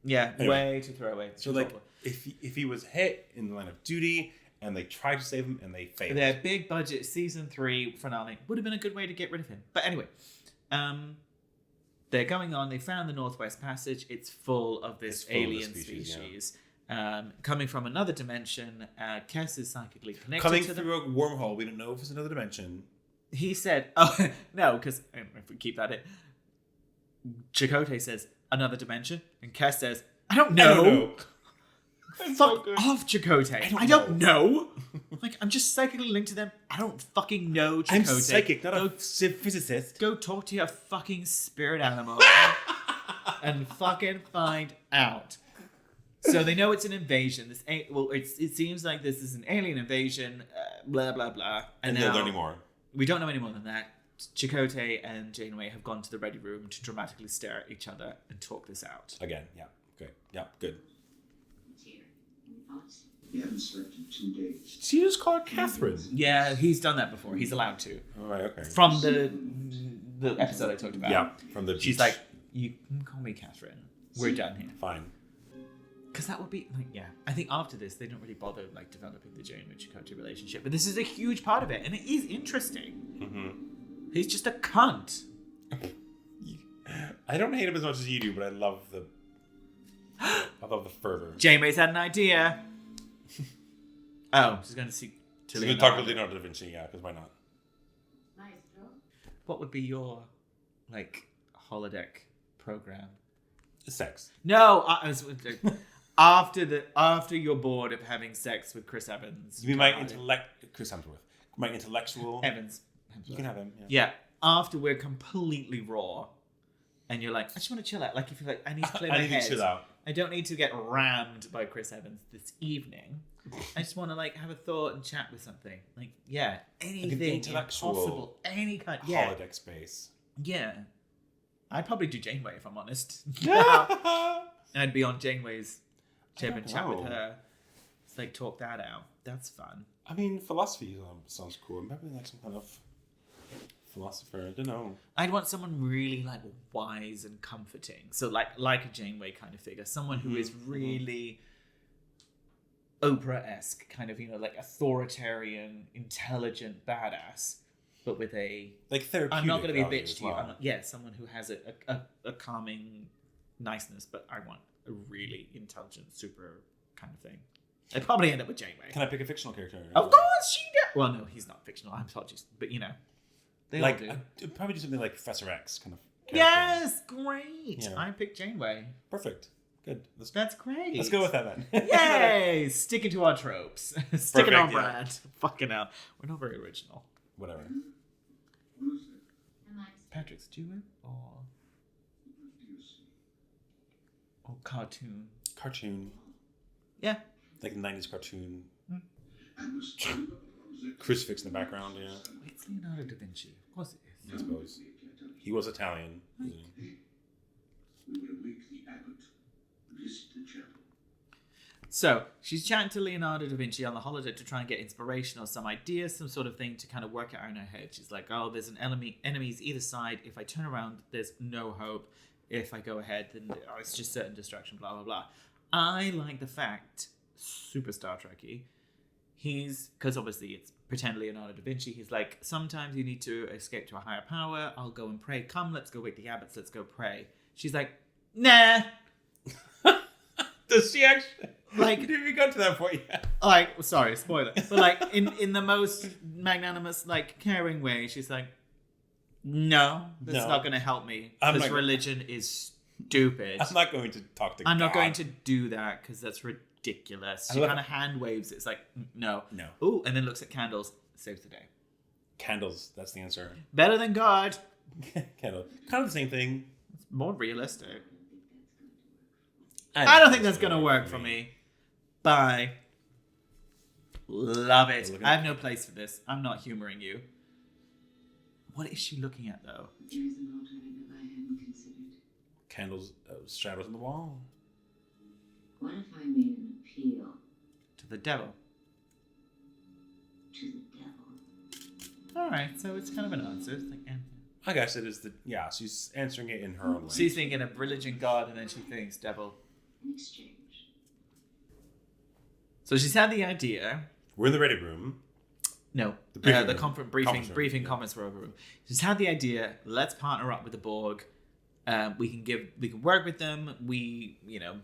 Yeah, Anyway. way to throw away. So like if he was hit in the line of duty and they tried to save him and they failed. their big budget season 3 finale would have been a good way to get rid of him. But anyway, they're going on. They found the Northwest Passage. It's full of this It's full of the alien species. Coming from another dimension. Kes is psychically connected Coming to them. through a wormhole, we don't know if it's another dimension. He said, "Oh no," because if we keep that in, Chakotay says another dimension, and Kes says, "I don't know." Fuck off, Chakotay. I don't know. Like, I'm just psychically linked to them. I don't fucking know, Chakotay. I'm psychic, not a physicist. Go talk to your fucking spirit animal and fucking find out. So they know it's an invasion. It seems like this is an alien invasion. Blah blah blah. And now, they're learning more. We don't know any more than that. Chakotay and Janeway have gone to the ready room to dramatically stare at each other and talk this out. Again, yeah. Okay. Yeah, good. Here. Any thoughts? We haven't slept in 2 days. She just called Catherine. Yeah, he's done that before. He's allowed to. All right, okay. From the episode I talked about. Yeah, from the beach. She's like, you can call me Catherine. We're done here. Fine. Because that would be, like, yeah. I think after this, they don't really bother, like, developing the Janeway-Chakotay relationship. But this is a huge part of it, and it is interesting. Mm-hmm. He's just a cunt. I don't hate him as much as you do, but I love the fervor. Janeway's had an idea. Oh, she's going to see She's going to talk with Leonardo da Vinci, yeah, because why not? Nice, bro. What would be your, like, holodeck program? Sex. No, I was after you're bored of having sex with Chris Evans. You mean my Chris Hemsworth. My intellectual... Evans. You can have him, yeah. Yeah. After we're completely raw, and you're like, I just want to chill out. Like, if you're like, I need to clear my I need head. to chill out. I don't need to get rammed by Chris Evans this evening. I just want to, like, have a thought and chat with something. Like, yeah, anything intellectual impossible, any kind. Yeah, Holodeck space. yeah. I'd probably do Janeway if I'm honest. I I'd be on Janeway's ship and chat with know. her. It's like talk that out. That's fun. mean, philosophy sounds cool. Maybe like some kind of philosopher. I don't know. I'd want someone really like wise and comforting. So like a Janeway kind of figure. Someone who is really Oprah-esque, kind of, like authoritarian, intelligent badass, but with a Like therapeutic. I'm not going to be a value bitch as to you. well. I'm not, someone who has a calming niceness, but I want a really intelligent, super kind of thing. I'd probably end up with Janeway. Can I pick a fictional character? Of course she does. Well, no, he's not fictional. I'm apologies, but They like all do. probably do something like Professor X kind of character. Yes, great. Yeah. I picked Janeway. Perfect. Good. That's great. Let's go with that then. Yay! Sticking to our tropes. Sticking on Perfect, yeah. brand. Fucking hell. We're not very original. Whatever. Who's it? Am I Patrick Stewart or What do you see? cartoon? Cartoon. Yeah. Like a 90s cartoon. And the story of Rosetta. Crucifix in the background, yeah. It's Leonardo da Vinci. Of course it is. I suppose. He was Italian. Wasn't he? We will make the abbot visit the chapel. So she's chatting to Leonardo da Vinci on the holiday to try and get inspiration or some idea, some sort of thing to kind of work it out in her head. She's like, oh, there's an enemies either side. If I turn around, there's no hope. If I go ahead, then it's just certain distraction, blah, blah, blah. I like the fact, super Star Trek-y, because obviously it's pretend Leonardo da Vinci, he's like, sometimes you need to escape to a higher power. I'll go and pray. Come, let's go wake the abbots. Let's go pray. She's like, nah. Does she actually? Like, Didn't even go to that point yet. like, sorry, spoiler. But like, in the most magnanimous, like, caring way, she's like, no, that's No. not going to help me. I'm Because not- religion is stupid. I'm not going to talk to I'm not God. going to do that because that's ridiculous. I She love- kind of hand waves. It's like, no. No. Ooh, and then looks at candles. Saves the day. Candles. That's the answer. Better than God. Candle. Kind of the same thing. It's more realistic. I I don't don't think that's going to work. think that's going to work for me. Bye. Love it. Look at I have no place for this. I'm not humoring you. What is she looking at, though? There is an alternative I hadn't considered. Candles, shadows on the wall. What if I made an appeal To the devil. to the devil? All right, so it's kind of an answer. It's like, I guess it is she's answering it in her own language. she's thinking of religion, God, and then she thinks devil. In exchange. So she's had the idea. We're in the ready room. No, The the, briefing room. conference Conference briefing room, yeah. comments room. She's had the idea. Let's partner up with the Borg. We can work with them.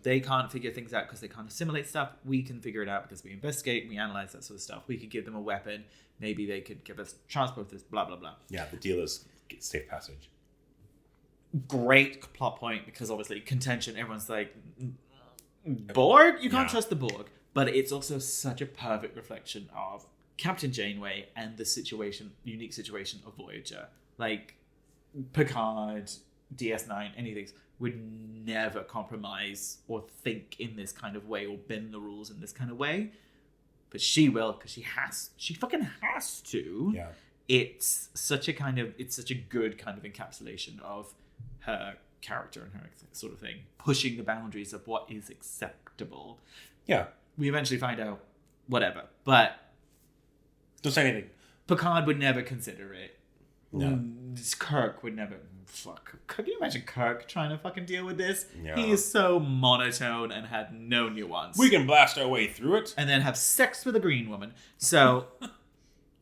They can't figure things out because they can't assimilate stuff. We can figure it out because we investigate, we analyze that sort of stuff. We could give them a weapon. Maybe they could give us transporters. Blah blah blah. Yeah, the deal is safe passage. Great plot point because obviously contention. Everyone's like, Borg? You can't Yeah. trust the Borg. But it's also such a perfect reflection of Captain Janeway and the unique situation of Voyager. Like, Picard, DS9, any of these would never compromise or think in this kind of way or bend the rules in this kind of way. But she will, because she fucking has to. Yeah. It's such a good kind of encapsulation of her character and her sort of thing, pushing the boundaries of what is acceptable. Yeah. We eventually find out whatever, but Don't say anything. Picard would never consider it. No. Kirk would never. Fuck. Can you imagine Kirk trying to fucking deal with this? Yeah. He is so monotone and had no nuance. We can blast our way through it. And then have sex with a green woman. So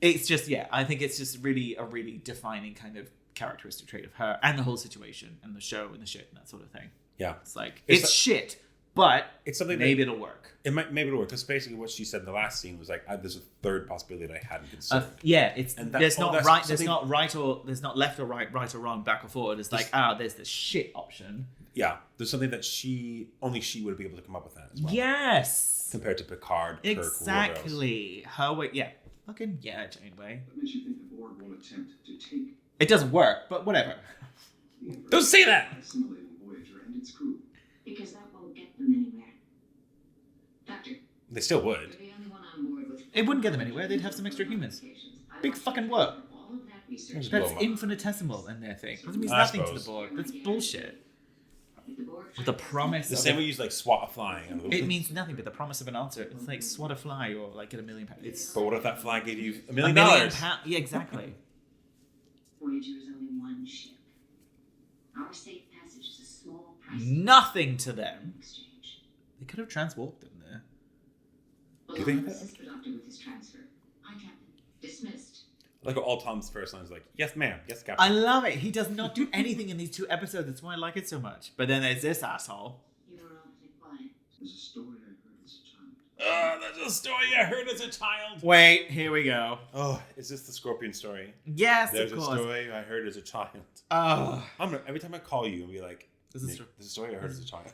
it's just, I think it's just really a really defining kind of characteristic trait of her and the whole situation and the show and the shit and that sort of thing. Yeah. It's like, It's it's shit, but It's something maybe it'll work. maybe it'll work because basically what she said in the last scene was like, there's a third possibility that I hadn't considered. It's And that- there's oh, not that's right. There's something- not right or there's not left or right or wrong, back or forward. It's like there's the shit option. Yeah, there's something that only she would be able to come up with that as well. Yes, Compared to Picard, Kirk, whoever else. exactly. Her way, fucking Janeway. What makes you think the Borg will attempt to take It doesn't work, but whatever. the Emperor Don't say that! by assimilating Voyager and its crew? Because that won't get them anywhere. Doctor, They still you're would. the only one on board with... It wouldn't get them anywhere. They'd have some extra humans. Big fucking work. All of that research. Blow That's them up. infinitesimal in their thing. That means I nothing to the suppose. Borg. That's bullshit. If the Borg With the promise The of same way you use like swat a fly. it means nothing but the promise of an answer. It's like swat a fly or like get £1 million. It's But what if that fly gave you $1 $1 million? million. Yeah, exactly. Voyager is only one ship. Our safe passage is a small price Nothing to them. in exchange. They could have transwarped them there. Well, Do you think I'll that- assist the doctor with his transfer. Aye, Captain. Dismissed. Like all Tom's first lines like, yes ma'am, yes captain. I love it. He does not do anything in these 2 episodes. That's why I like it so much. But then there's this asshole. You were awfully quiet. There's a story I heard as a child. There's a story I heard as a child. Wait, here we go. Oh, is this the Scorpion story? Yes, There's of a course. story I heard as a child. Oh, Every time I call you and be like, This is Nick, true. there's a story I heard as a child.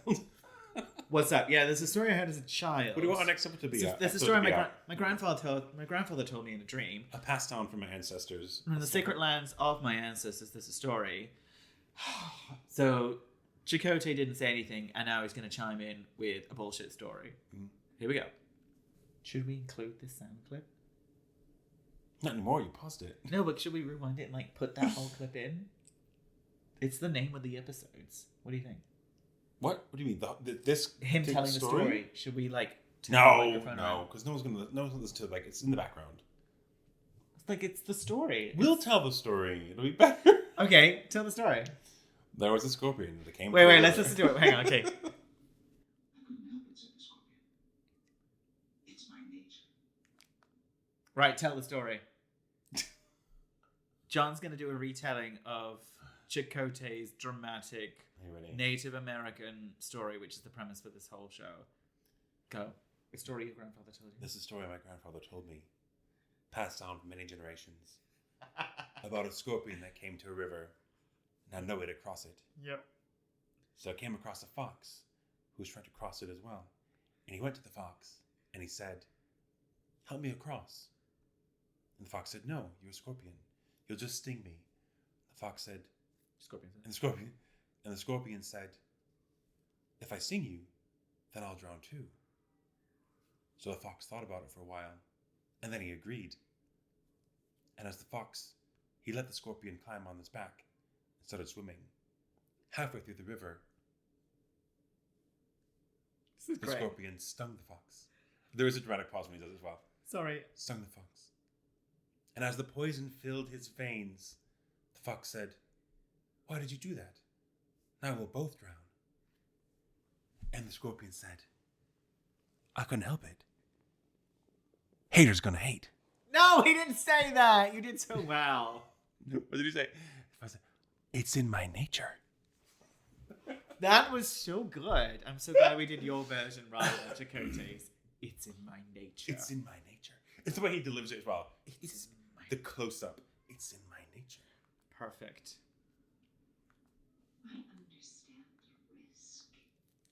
what's up? Yeah, there's a story I had as a child. What do you want our next episode to be? There's a story my grandfather told me in a dream. A passed down from my ancestors. In the sacred lands of my ancestors, there's a story. So, Chakotay didn't say anything, and now he's going to chime in with a bullshit story. Here we go. Should we include this sound clip? Not anymore, you paused it. No, but should we rewind it and put that whole clip in? It's the name of the episodes. What do you think? What do you mean? This Him telling the story. Should we turn the No, microphone around? because no one's gonna listen to it. It's in the background. It's the story. We'll tell the story. It'll be better. Okay, tell the story. There was a scorpion that came. Wait, let's listen to it. Hang on, okay. I couldn't help it, said the scorpion. It's my nature. Right, tell the story. John's going to do a retelling of Chakotay's dramatic Are you ready? Native American story, which is the premise for this whole show. Go. A story your grandfather told you. This is a story my grandfather told me, passed down for many generations, about a scorpion that came to a river and had no way to cross it. Yep. So I came across a fox who was trying to cross it as well. And he went to the fox and he said, "Help me across." And the fox said, "No, you're a scorpion. You'll just sting me." The fox said, Scorpion. and the scorpion said, "If I sting you, then I'll drown too." So the fox thought about it for a while, and then he agreed. And as the fox, he let the scorpion climb on his back and started swimming. Halfway through the river, This is the great. scorpion stung the fox. There is a dramatic pause when he does it as well. Sorry. Stung the fox. And as the poison filled his veins, the fox said, "Why did you do that? Now we'll both drown." And the scorpion said, "I couldn't help it. Haters gonna hate." No, he didn't say that. You did so well. What did he say? I said, "It's in my nature." That was so good. I'm so glad we did your version rather than Chakotay's. It's in my nature. It's in my nature. It's the way he delivers it as well. It's in my The close-up. It's in my nature. Perfect. I understand the risk.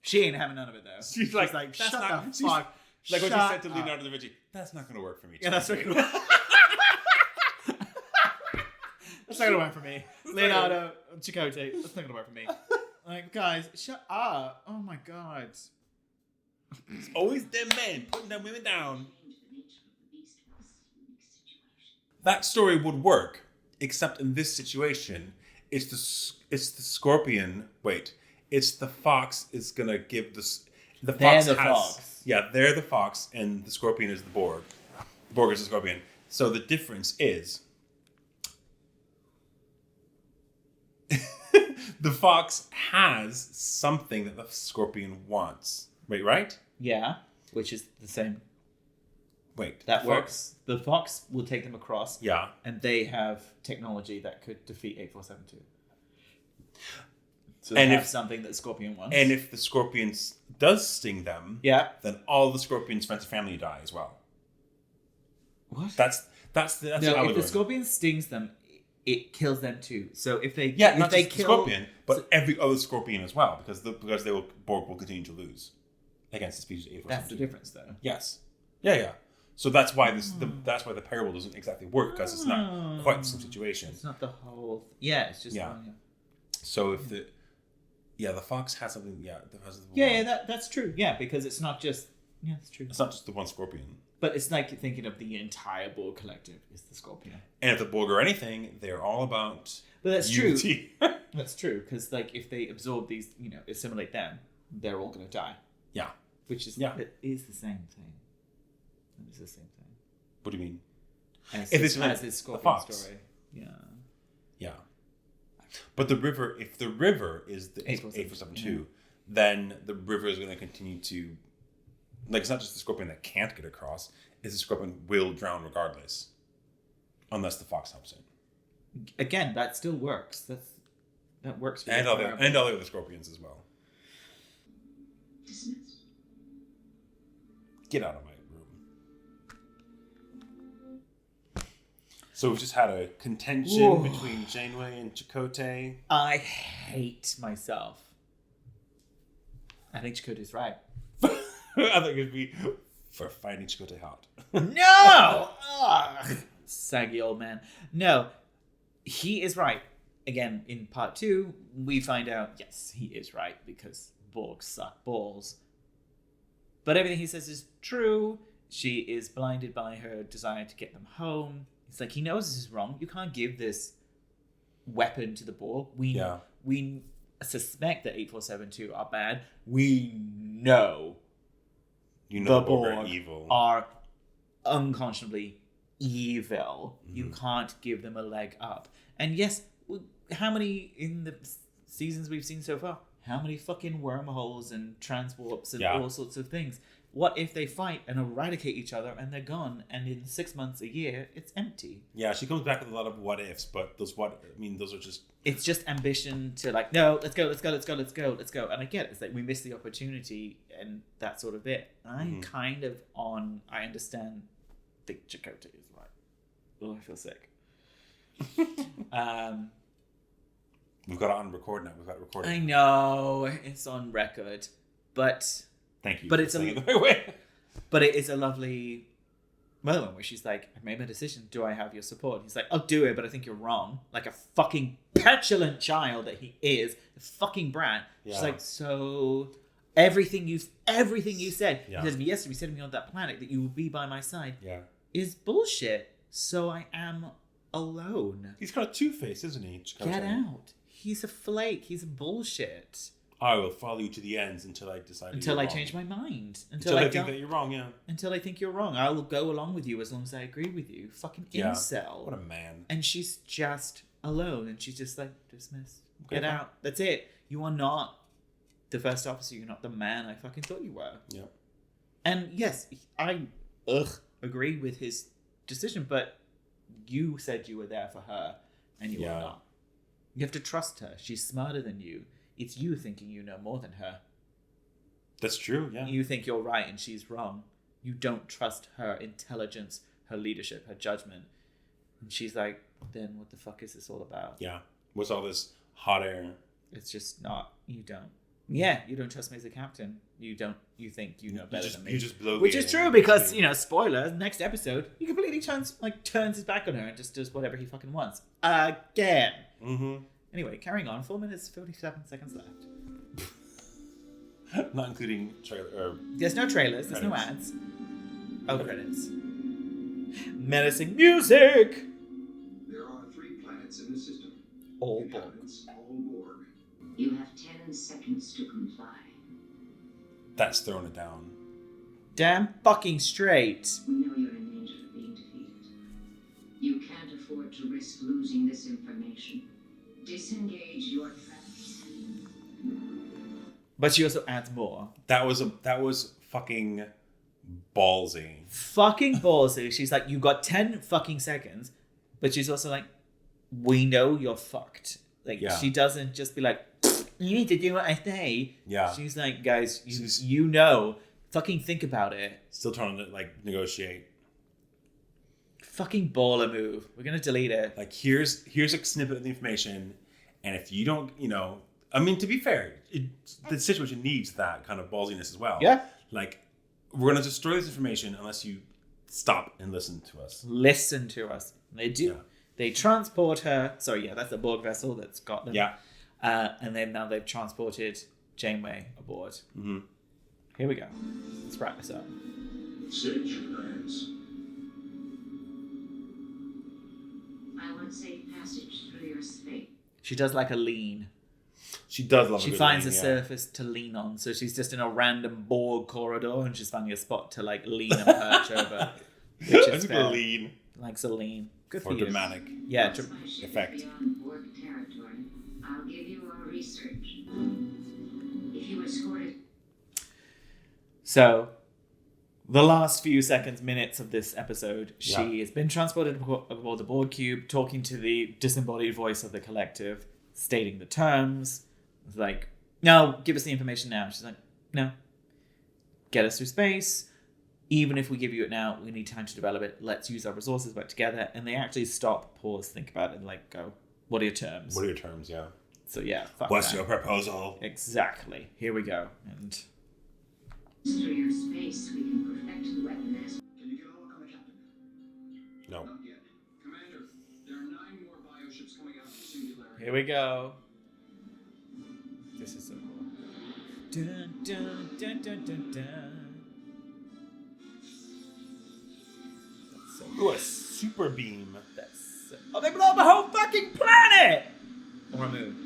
She ain't having none of it though. She's like, "Shut "That's the not- she's- fuck." Like what you Shut said to up. Leonardo da Vinci. That's not going to work for me. Yeah, that's not gonna work. That's not gonna work for me. Leonardo, Chakotay, that's not gonna work for me. Guys, shut up. Oh my god. It's always them men putting them women down. Change the nature of the beast for this unique situation. That story would work, except in this situation, it's the scorpion. Wait, it's the fox is gonna give the fox They're the has fox. Yeah, they're the fox, and the scorpion is the Borg. The Borg is the scorpion. So the difference is the fox has something that the scorpion wants. Wait, right? Yeah, which is the same. Wait, That the works. The fox will take them across, Yeah. and they have technology that could defeat 8472. So And they have if- something that Scorpion wants. And if the scorpion does sting them, yeah. then all the scorpion's friends and family die as well. What? That's the No, allegory. if the scorpion stings them, it kills them too. So if they Yeah, if not they just kill the scorpion, but every other scorpion as well, because Borg will continue to lose against the species 8472. that's the difference, though. Yes. Yeah. So that's why that's why the parable doesn't exactly work, because it's not quite the same situation. It's not the whole. Yeah, it's just. Yeah. So if the fox has something. Yeah, That's true. Yeah, because it's not just. Yeah, it's true. It's not just the one scorpion. But it's like thinking of the entire Borg collective is the Scorpion. And if the Borg are anything, they're all about. But that's unity. true. That's true, because if they absorb these, assimilate them, they're all going to die. Yeah. Which is Yeah. it is the same thing. It is the same thing. What do you mean? As If this, it's as this the Scorpion fox. story. Yeah. Yeah. But if the river is the 8472, then the river is going to continue to, it's not just the scorpion that can't get across, it's the scorpion will drown regardless, unless the fox helps it. Again, that still works. That works for And your other parable. and other scorpions as well. Dismissed. Get out of my room. So we've just had a contention between Janeway and Chakotay. I hate myself. I think Chakotay's right. I think it'd be for finding Chakotay hot. No! Ugh. Saggy old man. No, he is right. Again, in part 2, we find out, yes, he is right, because Borg suck balls. But everything he says is true. She is blinded by her desire to get them home. It's like, he knows this is wrong. You can't give this weapon to the Borg. We suspect that 8472 are bad. We know the Borg are evil. Are unconscionably evil. You can't give them a leg up. And yes, how many in the seasons we've seen so far? How many fucking wormholes and transwarps and all sorts of things? What if they fight and eradicate each other and they're gone, and in 6 months, a year, it's empty? Yeah, she comes back with a lot of what ifs, but those are just... It's just ambition to like, no, let's go. And I get it. It's like we missed the opportunity and that sort of bit. I'm kind of on, I understand, think Chakotay is right. Oh, I feel sick. We've got it on record now. I know, it's on record. But... Thank you. But it's saying it the right way. But it is a lovely moment where she's like, "I've made my decision. Do I have your support?" He's like, "I'll do it, but I think you're wrong." Like a fucking petulant child that he is, a fucking brat. Yeah. She's like, "So everything you said," he said, "Yes, we said to me on that planet that you will be by my side." Yeah, is bullshit. So I am alone. He's got a two-face, isn't he? Get out. He's a flake. He's a bullshit. I will follow you to the ends until I decide. Until I change my mind. Until I think that you're wrong, yeah. Until I think you're wrong. I will go along with you as long as I agree with you. Fucking incel. What a man. And she's just alone. And she's just like, dismissed. Get out. That's it. You are not the first officer. You're not the man I fucking thought you were. Yeah. And yes, I agree with his decision. But you said you were there for her. And you are not. You have to trust her. She's smarter than you. It's you thinking you know more than her. That's true, yeah. You think you're right and she's wrong. You don't trust her intelligence, her leadership, her judgment. And she's like, then what the fuck is this all about? Yeah. What's all this hot air? It's just not. You don't. Yeah, you don't trust me as a captain. You don't. You think you know better than me. You just blow Which is true because, spoiler, next episode, he completely turns his back on her and just does whatever he fucking wants. Again. Mm-hmm. Anyway, carrying on. 4 minutes, 47 seconds left. Not including trailer. There's no trailers. There's no ads. Oh, credits. Menacing music. There are 3 planets in the system. All Borg. All Borg. You have 10 seconds to comply. That's throwing it down. Damn fucking straight. We know you're in danger of being defeated. You can't afford to risk losing this information. Disengage your traps. But she also adds more. That was fucking ballsy. Fucking ballsy. She's like, you got 10 fucking seconds, but she's also like, we know you're fucked. Like, she doesn't just be like, you need to do what I say. Yeah. She's like, guys, you know, fucking think about it. Still trying to negotiate. Fucking baller move. We're gonna delete it. Like, here's a snippet of the information, and if you don't, I mean, to be fair, the situation needs that kind of ballsiness as well. Yeah. Like, we're gonna destroy this information unless you stop and listen to us. Listen to us. They do. Yeah. They transport her. Sorry, that's a Borg vessel that's got them. Yeah. And then now they've transported Janeway aboard. Mm-hmm. Here we go. Let's wrap this up. Stage your plans. I want safe passage through your space. She does like a lean. She does love. She finds a surface to lean on, so she's just in a random Borg corridor, and she's finding a spot to lean and perch over. Which is fair. Lean. Likes a lean. Good for or you. Dramatic. Yeah. Effect. Beyond Borg territory, I'll give you a research. If you escort it. So, the last few minutes of this episode, she has been transported aboard the Borg cube, talking to the disembodied voice of the collective, stating the terms. It's like, no, give us the information now. She's like, no. Get us through space. even if we give you it now, we need time to develop it. Let's use our resources, work together. And they actually stop, pause, think about it, and like go, what are your terms? What are your terms? Yeah. So yeah, fuck What's that. your proposal? Exactly. Here we go. And Through your space, we can perfect the weapon as Can you get a look on the captain? No. Not yet. Commander, there are 9 more bioships coming out of the singularity. here we go. This is so cool. Dun, dun, dun, dun, dun, dun. That's so Ooh, a super beam. That's so... Oh, they blow up a whole fucking planet! Or a moon.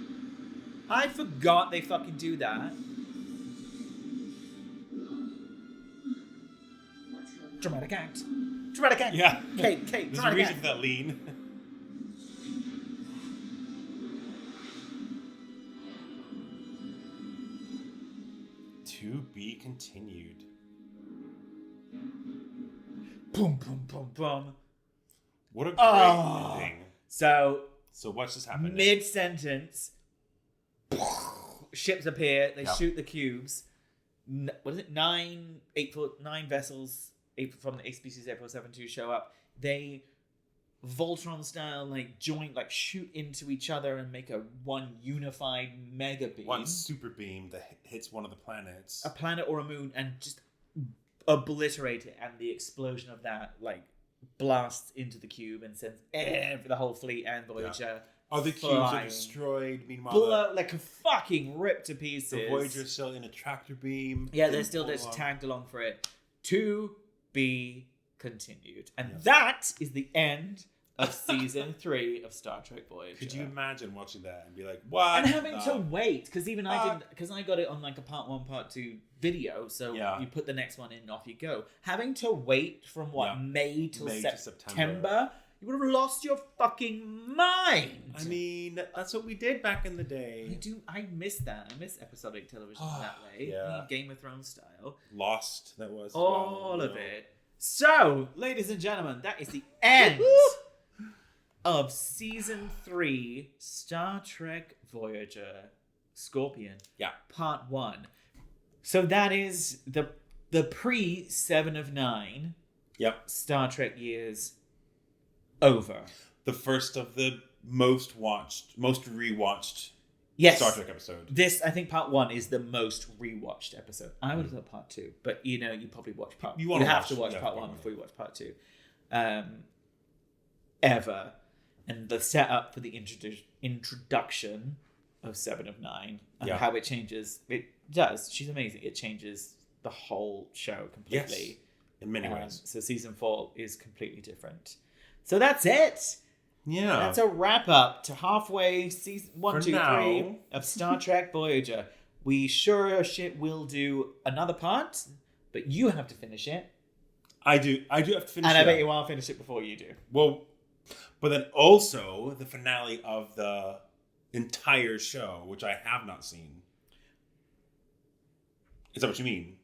I forgot they fucking do that. what's going on. Dramatic act. Dramatic act. Yeah. Kate, There's a dramatic reason act. for that lean. To be continued. Boom, boom, boom, boom. What a great Oh. ending. So, So what's just happened? mid-sentence, ships appear, they Yeah. shoot the cubes. What is it? 9 vessels from the species 8472 show up. They Voltron style, like joint, like shoot into each other and make a one unified mega beam. One super beam that hits one of the planets. A planet or a moon, and just obliterate it. And the explosion of that, like, blasts into the cube and sends the whole fleet and Voyager. Other cubes are flying. destroyed. Meanwhile, Blow, like a fucking ripped to pieces. the Voyager's still in a tractor beam. Yeah, they're still just tagged along for it. To be continued. And that is the end of season 3 of Star Trek Voyager. Could you imagine watching that and be like, what? And having the to wait, because even I fuck? didn't, because I got it on like a part 1, part 2 video, so Yeah. you put the next one in and off you go. Having to wait from what, Yeah. May till May to September, you would have lost your fucking mind. I mean, that's what we did back in the day. I miss that. I miss episodic television that way. Yeah. Game of Thrones style. Lost, that was. All of no. it. So, ladies and gentlemen, that is the end of season 3 Star Trek Voyager Scorpion. Yeah. Part 1. So that is the pre 7 of 9 Yep. Star Trek years over. The first of the most rewatched Yes. Star Trek episode. This, I think, part 1 is the most rewatched episode. I would have thought part 2, but you know, you probably watch part. You You wanna have watch- to watch yeah, part 1 probably. before you watch part 2. Ever, and the setup for the introduction of 7 of 9 and Yeah. how it changes. It does. She's amazing. It changes the whole show completely. Yes. In many ways. So season 4 is completely different. So that's it. Yeah. That's a wrap up to halfway season 1, For 2, 3 now. of Star Trek Voyager. We sure as shit will do another part, but you have to finish it. I do have to finish And I it bet up. you I'll finish it before you do. Well, but then also the finale of the entire show, which I have not seen. Is that what you mean?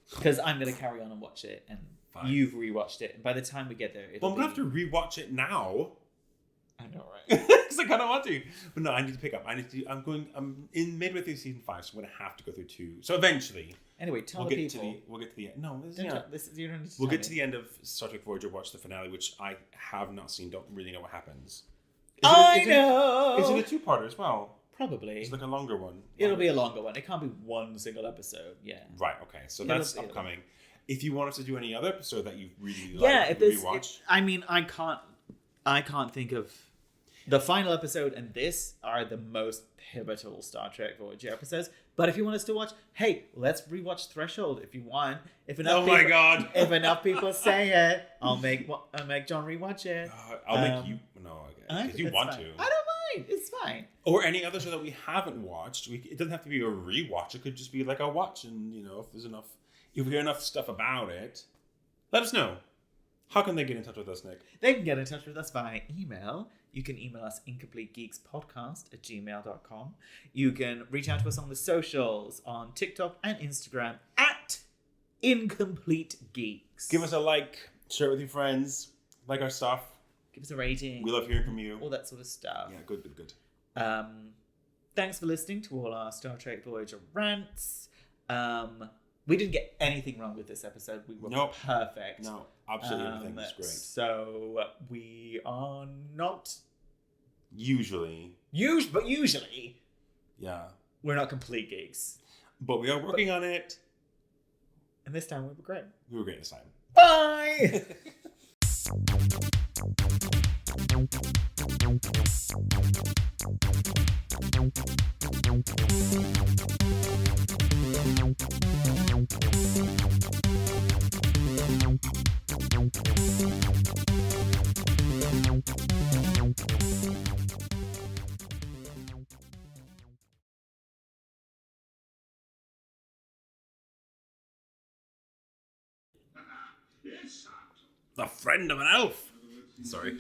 Because I'm going to carry on and watch it, and Fine. you've rewatched it. And by the time we get there, it'll Well, I'm be... going to have to rewatch it now. I know, right? Because I kind of want to. But no, I need to pick up. I'm in midway through season 5, so I'm going to have to go through 2. So eventually, Anyway, tell we'll the get people. to the end. No, Don't tell- this is, you don't need to We'll tell get to me. the end of Star Trek Voyager, watch the finale, which I have not seen, don't really know what happens. I know! Is it a two-parter as well? Probably. It's like a longer one. It'll be a longer one. It can't be one single episode. Yeah. Right, okay. So It'll that's be- upcoming. If you want us to do any other episode that you really Yeah, like, if there's, rewatch. I mean, I can't think of the final episode and this are the most pivotal Star Trek Voyager episodes. But if you want us to watch, hey, let's rewatch Threshold if you want. If enough Oh my God. If enough people say it, I'll make John rewatch it. I'll make you... No, because you That's want fine. to. I don't mind. It's fine. Or any other show that we haven't watched. It doesn't have to be a rewatch. It could just be like a watch. And, if we hear enough stuff about it, let us know. How can they get in touch with us, Nick? They can get in touch with us via email. You can email us incompletegeekspodcast@gmail.com. You can reach out to us on the socials, on TikTok and Instagram at incompletegeeks. Give us a like. Share it with your friends. Like our stuff. Give us a rating. We love hearing from you. All that sort of stuff. Yeah, good. Thanks for listening to all our Star Trek Voyager rants. We didn't get anything wrong with this episode. We were Nope. perfect. No, absolutely everything was great. So we are not Usually. but usually Yeah. we're not complete geeks. But we are working on it. And this time we were great. We were great this time. Bye! Yes, The friend of an elf. Sorry.